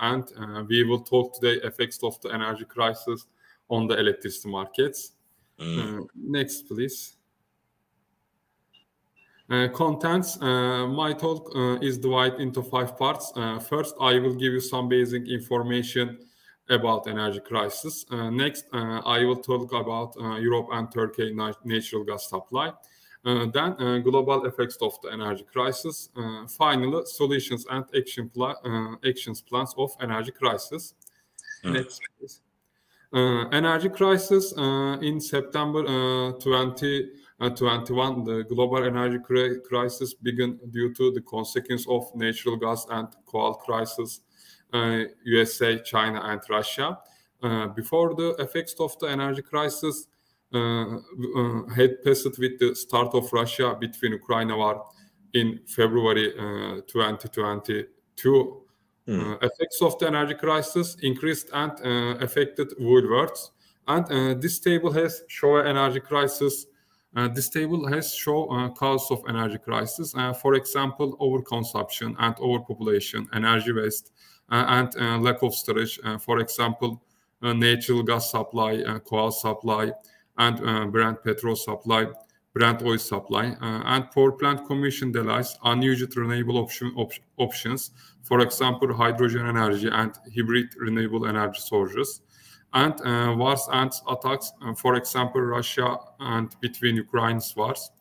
and we will talk today effects of the energy crisis on the electricity markets. Next, please. Contents. My talk is divided into 5 parts. First, I will give you some basic information about energy crisis. Next, I will talk about Europe and Turkey natural gas supply. Then global effects of the energy crisis. Finally, solutions and actions plans of energy crisis. Next, please. Energy crisis in September 2021, the global energy crisis began due to the consequence of natural gas and coal crisis, USA, China, and Russia. Before the effects of the energy crisis had passed with the start of Russia between Ukraine war in February 2022, Effects of the energy crisis increased and affected worldwards. And this table has shown energy crisis. This table has shown causes of energy crisis. For example, overconsumption and overpopulation, energy waste, and lack of storage. For example, natural gas supply, coal supply, and Brent petrol supply, Brent oil supply, and power plant commission delays, unused renewable options, for example, hydrogen energy and hybrid renewable energy sources, and wars and attacks, for example, Russia and between Ukraine's wars,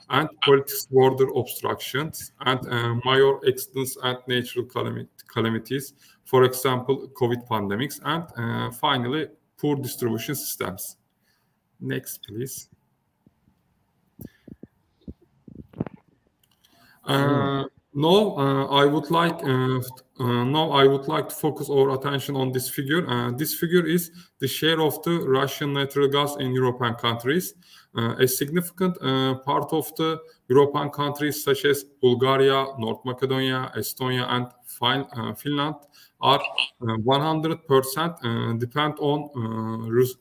and politics border obstructions, and major accidents and natural calamities, for example, COVID pandemics, and finally, poor distribution systems. Next, please. Now I would like to focus our attention on this figure. This figure is the share of the Russian natural gas in European countries. A significant part of the European countries such as Bulgaria, North Macedonia, Estonia, and Finland are 100% depend on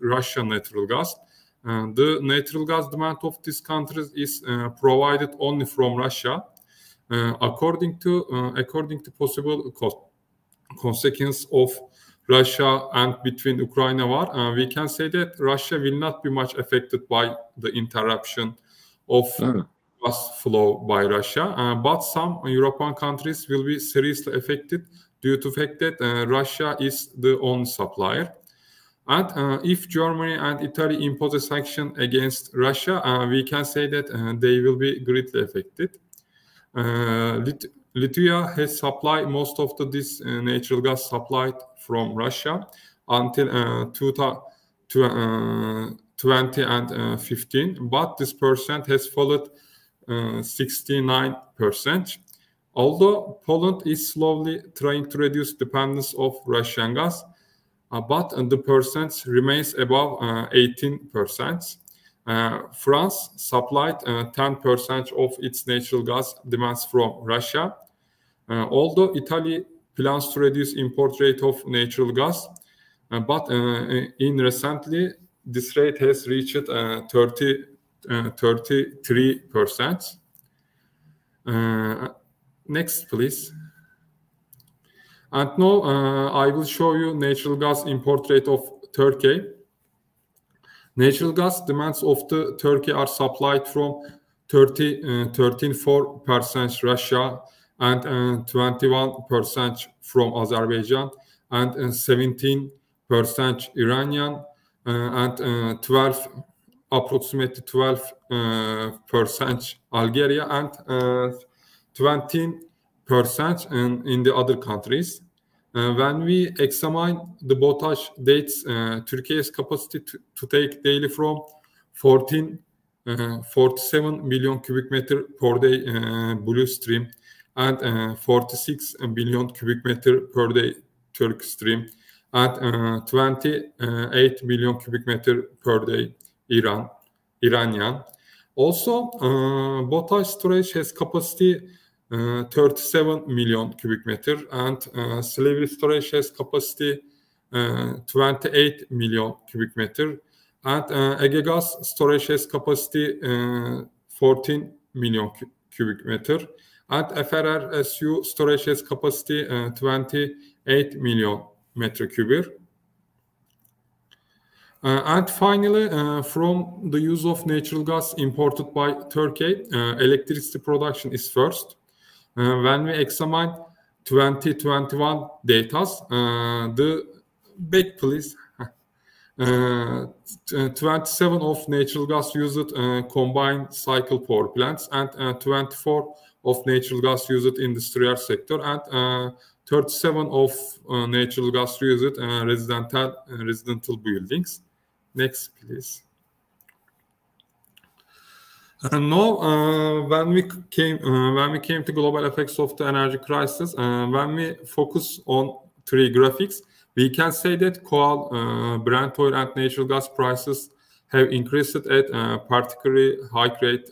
Russian natural gas. The natural gas demand of these countries is provided only from Russia. According to possible consequence of Russia and between Ukraine war, we can say that Russia will not be much affected by the interruption of gas flow by Russia, but some European countries will be seriously affected due to the fact that Russia is the only supplier. And if Germany and Italy impose a sanction against Russia, we can say that they will be greatly affected. Lithuania has supplied most of this natural gas supplied from Russia until 2015, but this percent has fallen 69%. Although Poland is slowly trying to reduce dependence of Russian gas, but the percent remains above 18%. France supplied 10% of its natural gas demands from Russia. Although Italy plans to reduce import rate of natural gas, but in recently this rate has reached 33%. Next, please. And now I will show you natural gas import rate of Turkey. Natural gas demands of the Turkey are supplied from 13.4% Russia and 21% from Azerbaijan and 17% Iranian and approximately 12% Algeria and 20% in the other countries. When we examine the BOTAŞ dates, Turkey's capacity to take daily from 47 million cubic meter per day Blue Stream and 46 billion cubic meter per day Turkish Stream and 28 million cubic meter per day Iranian. Also, BOTAŞ storage has capacity 37 million cubic meter and Slavi storage has capacity 28 million cubic meter and Ege Gas storage has capacity 14 million cubic meter and FRRSU storage has capacity 28 million meter cubic. And finally, from the use of natural gas imported by Turkey, electricity production is first. When we examine 2021 data, the back please. 27 of natural gas used combined cycle power plants and 24 of natural gas used industrial sector and 37 of natural gas used residential buildings. Next, please. And now, when we came to global effects of the energy crisis, when we focus on three graphics, we can say that coal, Brent oil, and natural gas prices have increased at a particularly high rate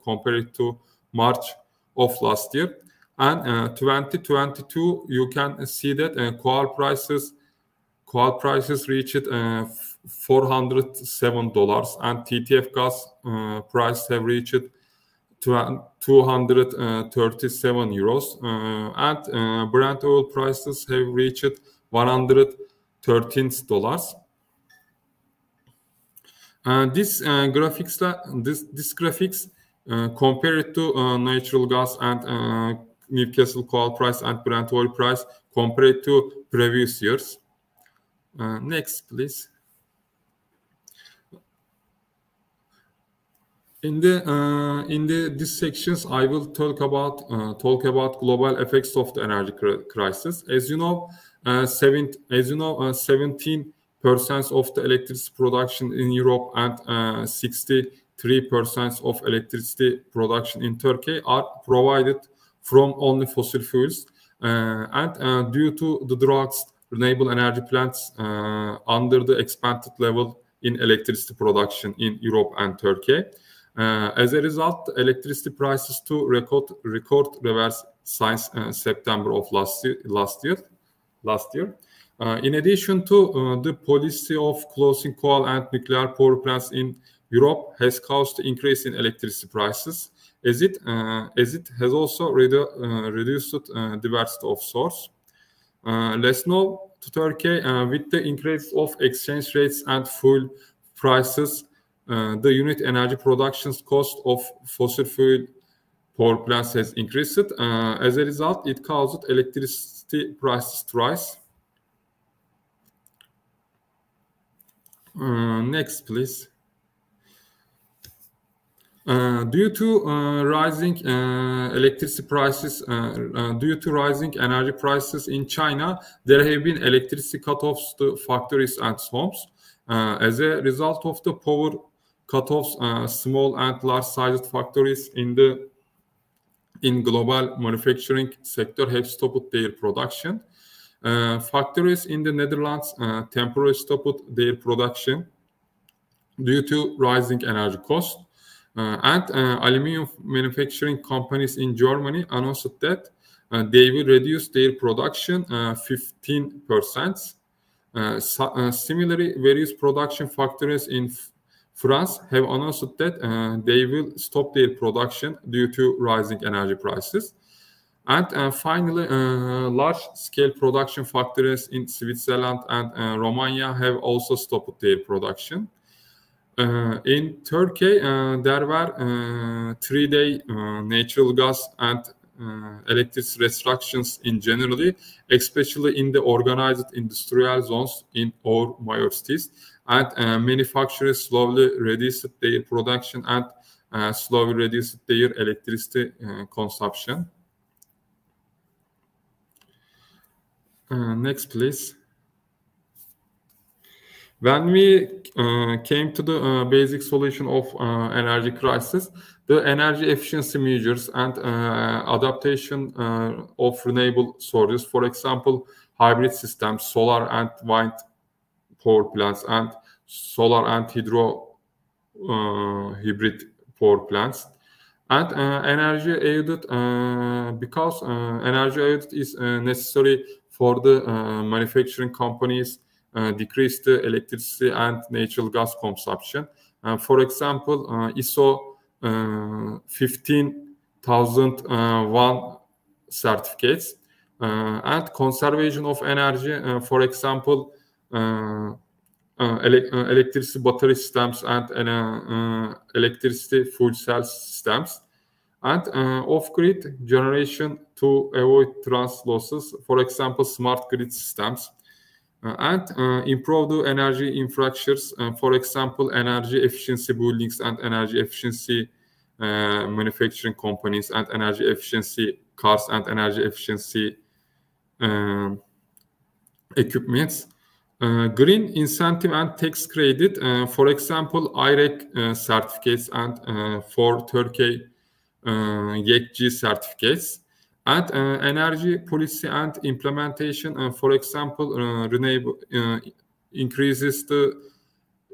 compared to March of last year. And 2022, you can see that coal prices reached $407, and TTF gas price have reached 237 euros, and Brent oil prices have reached $113. This graphics compare it to natural gas and Newcastle coal price and Brent oil price compared to previous years. Next, please. In these sections, I will talk about global effects of the energy crisis. As you know, 17% of the electricity production in Europe and 63% of electricity production in Turkey are provided from only fossil fuels. And due to the droughts, renewable energy plants under the expanded level in electricity production in Europe and Turkey. As a result, electricity prices to record reverse since September of last year. In addition to the policy of closing coal and nuclear power plants in Europe has caused the increase in electricity prices, as it has also reduced diversity of source. Let's now to Turkey. With the increase of exchange rates and fuel prices, the unit energy production cost of fossil fuel power plants has increased. As a result, it caused electricity prices to rise. Next, please. Due to rising electricity prices, due to rising energy prices in China, there have been electricity cutoffs to factories and homes. As a result of the power cutoffs, small and large-sized factories in global manufacturing sector have stopped their production. Factories in the Netherlands temporarily stopped their production due to rising energy costs. And aluminum manufacturing companies in Germany announced that they will reduce their production 15%. Similarly, various production factories in France have announced that they will stop their production due to rising energy prices. And finally, large-scale production factories in Switzerland and Romania have also stopped their production. In Turkey, there were 3-day natural gas and electricity restrictions in generally, especially in the organized industrial zones in our major cities. And manufacturers slowly reduced their production and slowly reduced their electricity consumption. Next, please. When we came to the basic solution of energy crisis, the energy efficiency measures and adaptation of renewable sources, for example, hybrid systems, solar and wind power plants, and solar and hydro hybrid power plants. And energy audit, because energy audit is necessary for the manufacturing companies decrease the electricity and natural gas consumption. For example, ISO 15001 certificates and conservation of energy, for example, electricity battery systems and electricity fuel cell systems, and off-grid generation to avoid trans losses, for example, smart grid systems. And improve the energy infrastructures, for example, energy efficiency buildings and energy efficiency manufacturing companies and energy efficiency cars and energy efficiency equipments. Green incentive and tax credit, for example, IREC certificates and for Turkey, YEKG certificates. And energy policy and implementation, for example, renewable increases the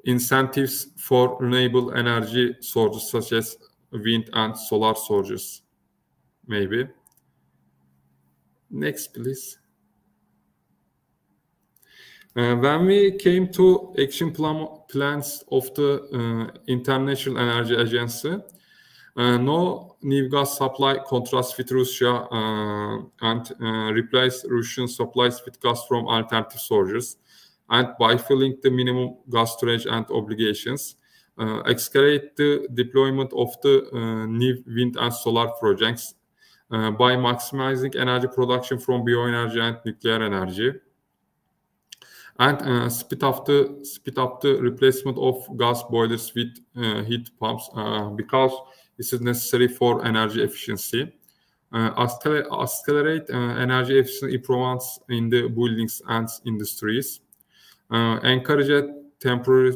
incentives for renewable energy sources such as wind and solar sources, maybe. Next, please. When we came to action plans of the International Energy Agency, no new gas supply contrasts with Russia and replace Russian supplies with gas from alternative sources, and by filling the minimum gas storage and obligations, accelerate the deployment of the new wind and solar projects by maximizing energy production from bioenergy and nuclear energy, and speed up the replacement of gas boilers with heat pumps because this is necessary for energy efficiency. Accelerate energy efficiency improvements in the buildings and industries. Encourage a temporary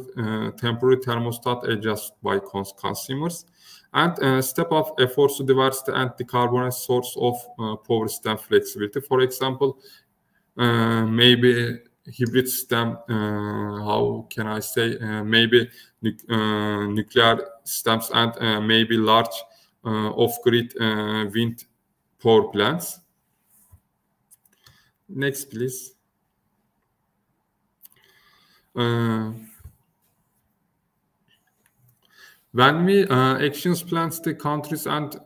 thermostat adjust by consumers, and step up efforts to diversity and decarbonize source of power system flexibility. For example, maybe hybrid system, how can I say, maybe nuclear systems, and maybe large off-grid wind power plants. Next, please. When we actions plans the countries and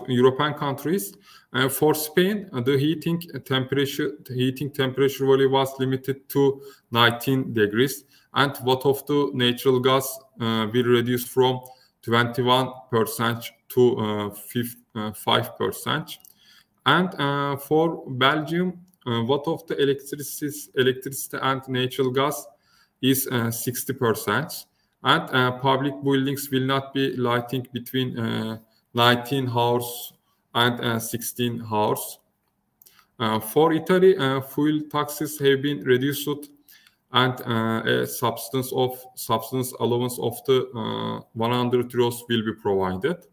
European countries, for Spain, the heating temperature value was limited to 19 degrees, and watt of the natural gas will reduce from 21% to 5%. And for Belgium, watt of the electricity and natural gas is 60%. And public buildings will not be lighting between 19 hours and 16 hours. For Italy, fuel taxes have been reduced, and a substance allowance of the 100 euros will be provided.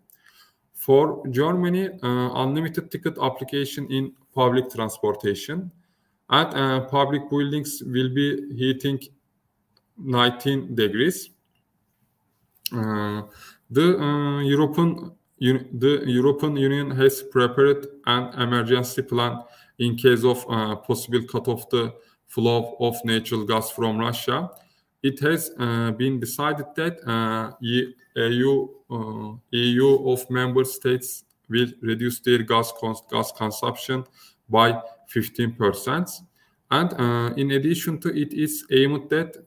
For Germany, unlimited ticket application in public transportation, and public buildings will be heating 19 degrees. The European Union has prepared an emergency plan in case of possible cut off the flow of natural gas from Russia. It has been decided that EU of member states will reduce their gas consumption by 15%. And in addition to it, is aimed that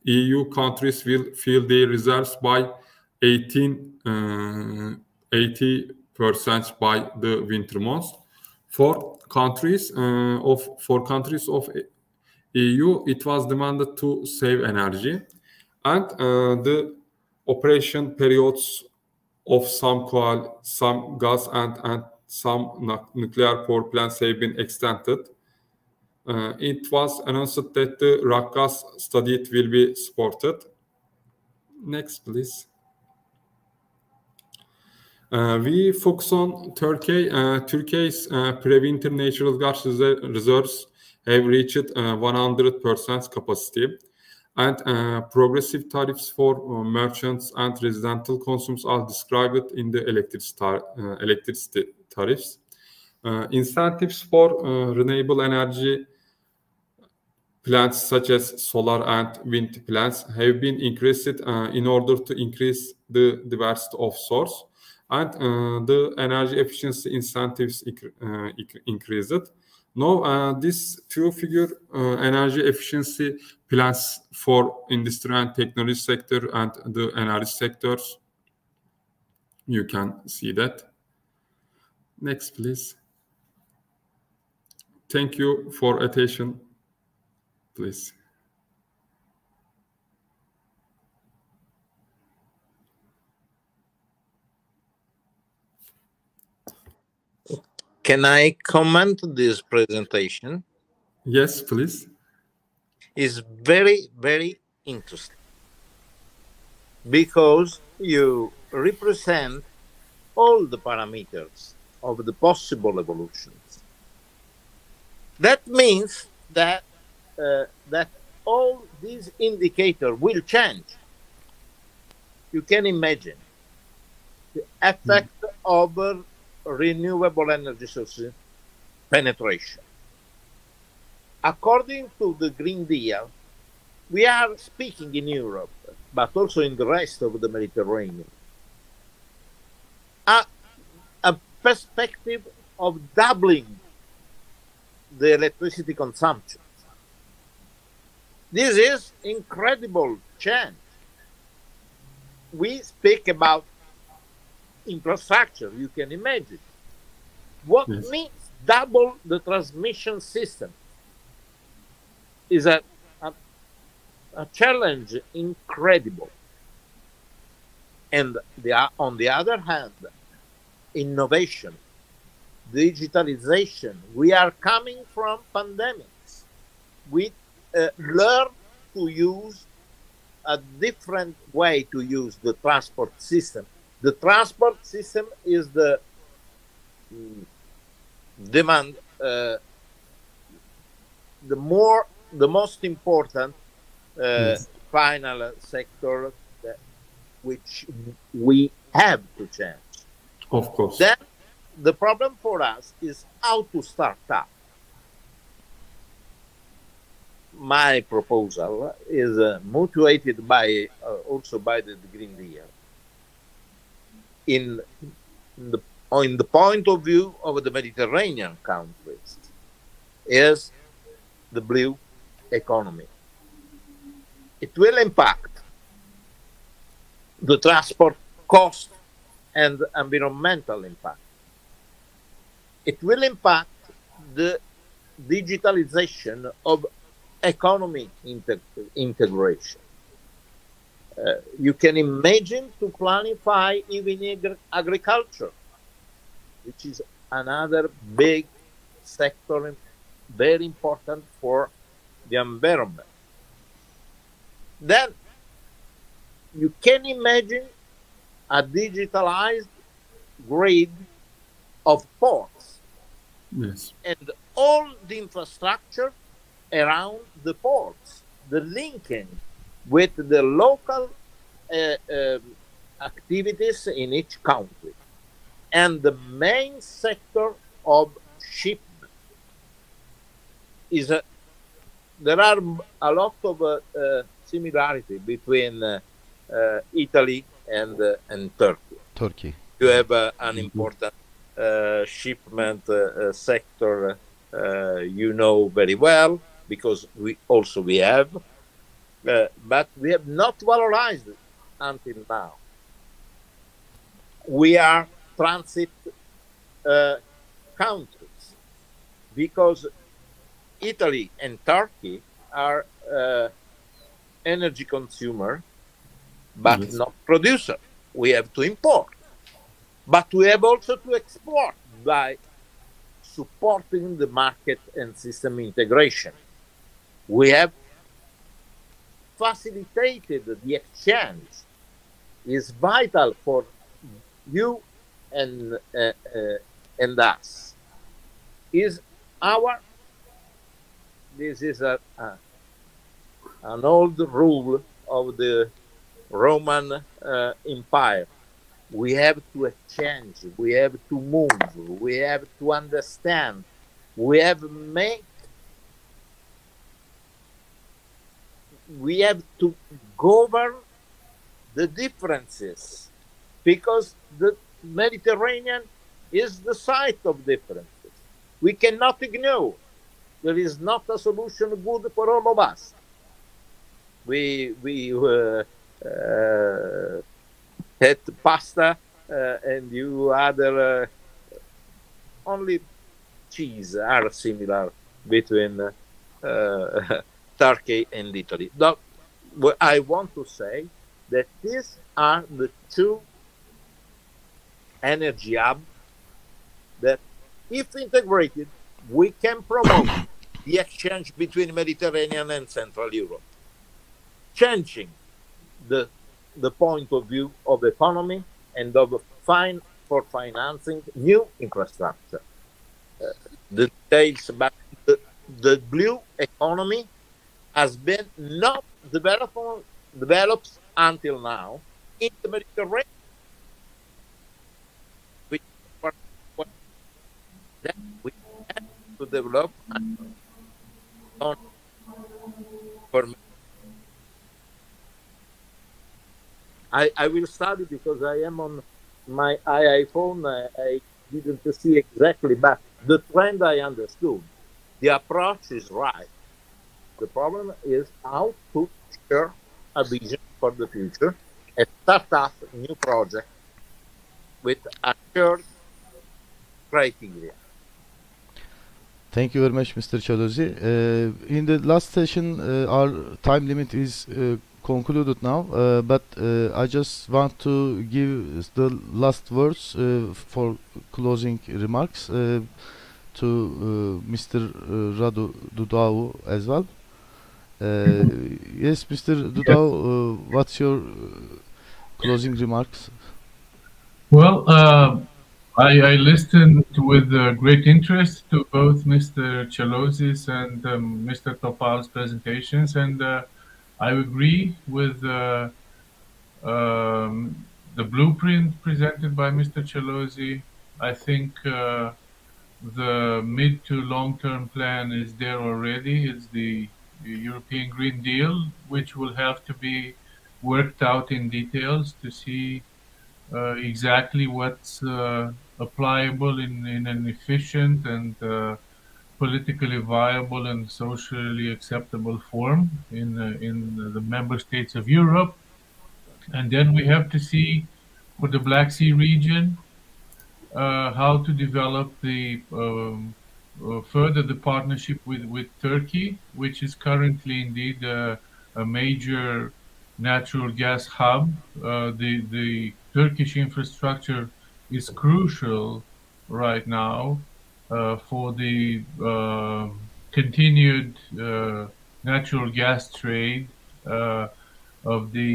EU countries will fill their reserves by 80% by the winter months. For countries of EU, it was demanded to save energy, and the operation periods of some coal, some gas, and some nuclear power plants have been extended. It was announced that the rock gas study will be supported. Next, please. We focus on Turkey. Turkey's pre-winter natural gas reserves have reached 100% capacity, and progressive tariffs for merchants and residential consumers are described in the electricity tariffs. Incentives for renewable energy plants such as solar and wind plants have been increased in order to increase the diversity of source, and the energy efficiency incentives increased. Now, these two-figure energy efficiency plans for industry and technology sector and the energy sectors, you can see that. Next, please. Thank you for attention. Please. Can I comment this presentation? Yes, please. It's very, very interesting because you represent all the parameters of the possible evolutions. That means that that all these indicators will change. You can imagine the effect of renewable energy sources penetration. According to the Green Deal, we are speaking in Europe, but also in the rest of the Mediterranean, a perspective of doubling the electricity consumption. This is incredible change. We speak about infrastructure, you can imagine. What Yes. means double the transmission system is a challenge incredible. And on the other hand, innovation, digitalization. We are coming from pandemics. We learn to use a different way to use the transport system. The transport system is the demand, the most important Yes. final sector which we have to change. Of course. Then the problem for us is how to start up. My proposal is motivated by also by the Green Deal. In the point of view of the Mediterranean countries, is the blue economy. It will impact the transport cost and environmental impact. It will impact the digitalization of economy integration. You can imagine to planify even agriculture, which is another big sector, very important for the environment. Then you can imagine a digitalized grid of ports. Yes. And all the infrastructure around the ports, the linking with the local activities in each country, and the main sector of shipment is there are a lot of similarity between Italy and Turkey. Turkey. You have an important shipment sector, you know very well, because we have, but we have not valorized it until now. We are transit countries because Italy and Turkey are energy consumer, but Yes. not producer. We have to import, but we have also to export by supporting the market and system integration. We have facilitated the exchange. Is vital for you and us. Is our this is an old rule of the Roman Empire. We have to exchange, we have to move, we have to understand, we have to govern the differences, because the Mediterranean is the site of differences. We cannot ignore. There is not a solution good for all of us. We had pasta and you other only cheese are similar between Turkey and Italy. But what I want to say that these are the two energy hubs that, if integrated, we can promote the exchange between Mediterranean and Central Europe, changing the point of view of economy and of for financing new infrastructure. The details about the blue economy has been not developed until now in the Mediterranean. Which, that we have to develop. And for me, I will study because I am on my iPhone. I didn't see exactly, but the trend I understood. The approach is right. The problem is how to share a vision for the future and start up new project with a shared criteria. Thank you very much, Mr. Chalozi. In the last session, our time limit is concluded now, but I just want to give the last words for closing remarks to Mr. Radu Dudau as well. Yes, Mr. Dudau, what's your closing remarks? Well, I listened with great interest to both Mr. Chalozis and Mr. Topal's presentations, and I agree with the blueprint presented by Mr. Chalozi. I think the mid to long-term plan is there already. It's the European Green Deal, which will have to be worked out in details to see exactly what's applicable in an efficient and politically viable and socially acceptable form in the member states of Europe. And then we have to see for the Black Sea region how to develop the further the partnership with Turkey, which is currently indeed a major natural gas hub. The Turkish infrastructure is crucial right now for the continued natural gas trade of the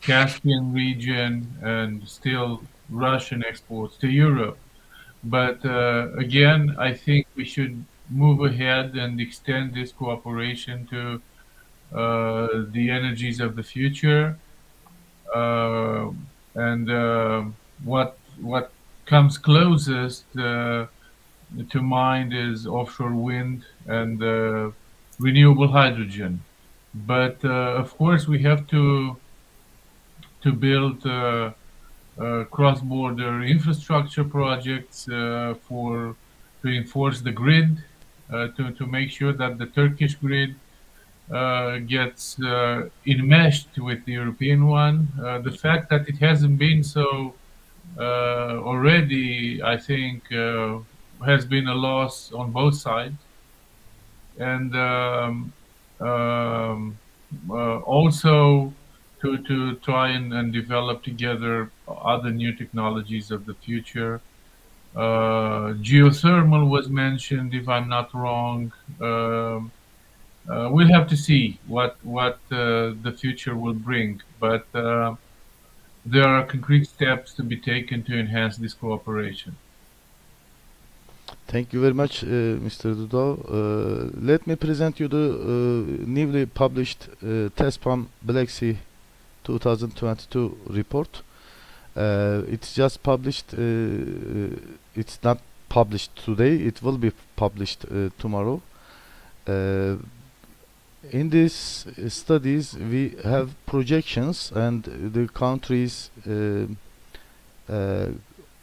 Caspian region and still Russian exports to Europe. But again, I think we should move ahead and extend this cooperation to the energies of the future. What comes closest to mind is offshore wind and renewable hydrogen. But of course, we have to build cross-border infrastructure projects to enforce the grid, to make sure that the Turkish grid gets enmeshed with the European one. The fact that it hasn't been so already, I think, has been a loss on both sides. And also to try and develop together other new technologies of the future. Geothermal was mentioned, if I'm not wrong. We'll have to see what the future will bring, but there are concrete steps to be taken to enhance this cooperation. Thank you very much, Mr. Dudau. Let me present you the newly published TESPAM Black Sea 2022 report. It's just published. It's not published today. It will be published tomorrow. In these studies, we have projections and the country's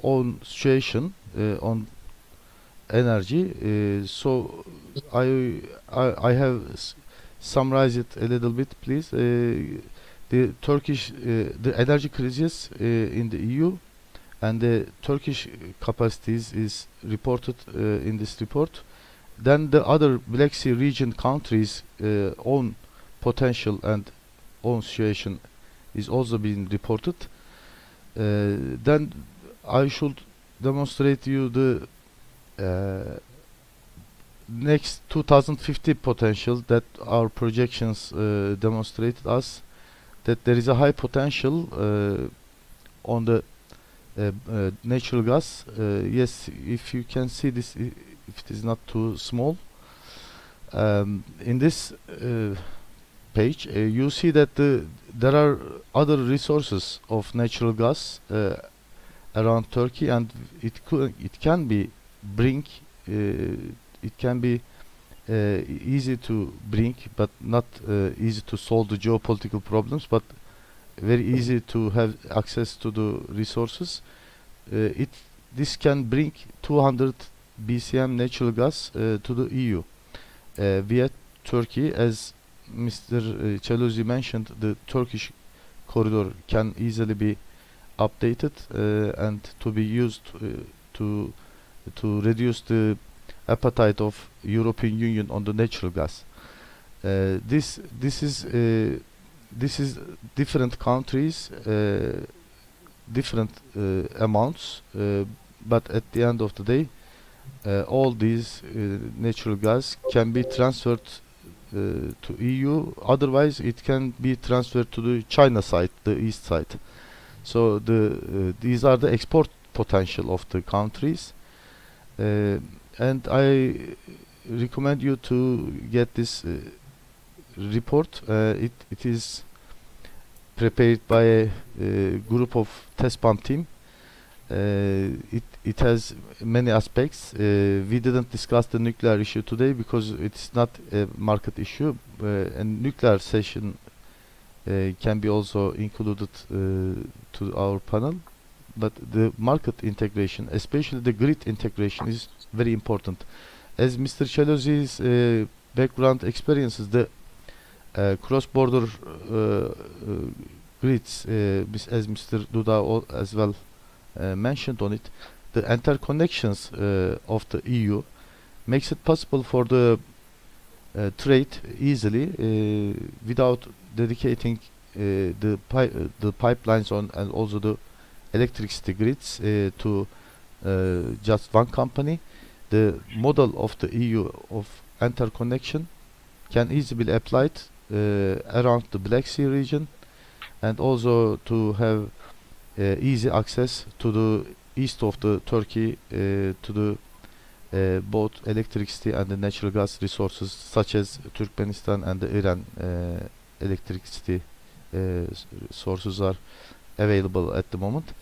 own situation on energy. So I have summarized it a little bit, please. The energy crisis in the EU and the Turkish capacities is reported in this report. Then the other Black Sea region countries' own potential and own situation is also being reported. Then I should demonstrate you the next 2050 potential that our projections demonstrated us that there is a high potential on the natural gas. Yes, if you can see this, if it is not too small. In this page, you see that there are other resources of natural gas around Turkey, and it can be bring it can be easy to bring, but not easy to solve the geopolitical problems, but very easy to have access to the resources. This can bring 200 BCM natural gas to the EU via Turkey. As Mr. Çelözi mentioned, the Turkish corridor can easily be updated and to be used to reduce the appetite of European Union on the natural gas. This is different countries, different amounts, but at the end of the day, all these natural gas can be transferred to EU. Otherwise, it can be transferred to the China side, the east side. So these are the export potential of the countries, and I recommend you to get this report. It is prepared by a group of test pump team. It has many aspects. We didn't discuss the nuclear issue today because it's not a market issue, and nuclear session can be also included to our panel. But the market integration, especially the grid integration, is very important. As Mr. Çelözi's background experiences, the cross-border grids, as Mr. Duda as well mentioned on it, the interconnections of the EU makes it possible for the trade easily without dedicating the pipelines on and also the electricity grids to just one company. The model of the EU of interconnection can easily be applied around the Black Sea region, and also to have easy access to the east of the Turkey to the both electricity and the natural gas resources, such as Turkmenistan and the Iran electricity sources are available at the moment.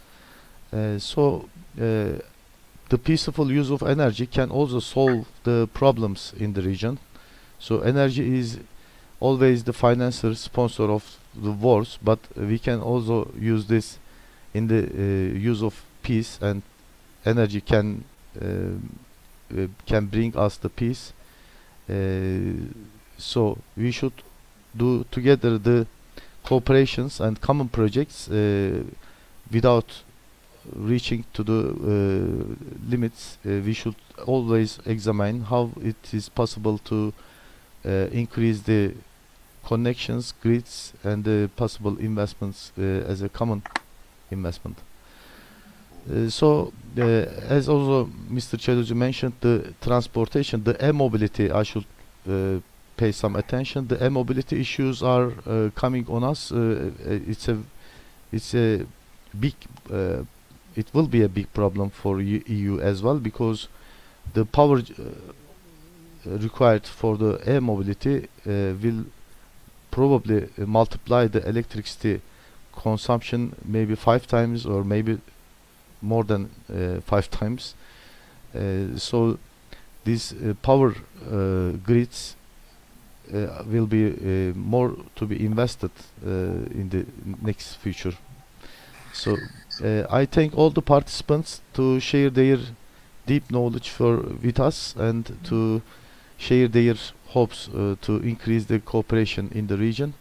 So the peaceful use of energy can also solve the problems in the region. So energy is always the financier sponsor of the wars, but we can also use this in the use of peace, and energy can bring us the peace. So we should do together the cooperations and common projects without reaching to the limits. We should always examine how it is possible to increase the connections, grids, and the possible investments as a common investment. So as also Mr. Çelözi mentioned, the transportation, the e-mobility, I should pay some attention. The e-mobility issues are coming on us. It's a big it will be a big problem for EU as well, because the power required for the air mobility will probably multiply the electricity consumption maybe 5 times, or maybe more than 5 times. So these power grids will be more to be invested in the next future. So I thank all the participants to share their deep knowledge with us, and to share their hopes to increase the cooperation in the region.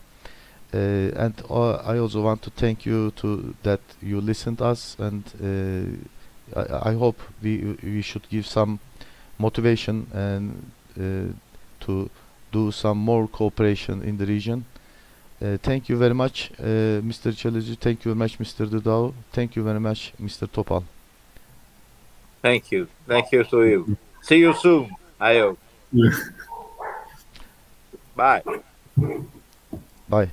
And I also want to thank you that you listened us, and I hope we should give some motivation and to do some more cooperation in the region. Thank you very much, Mr. Çelözi. Thank you very much, Mr. Dudao. Thank you very much, Mr. Topal. Thank you. Thank you to you. See you soon, I hope. Bye. Bye.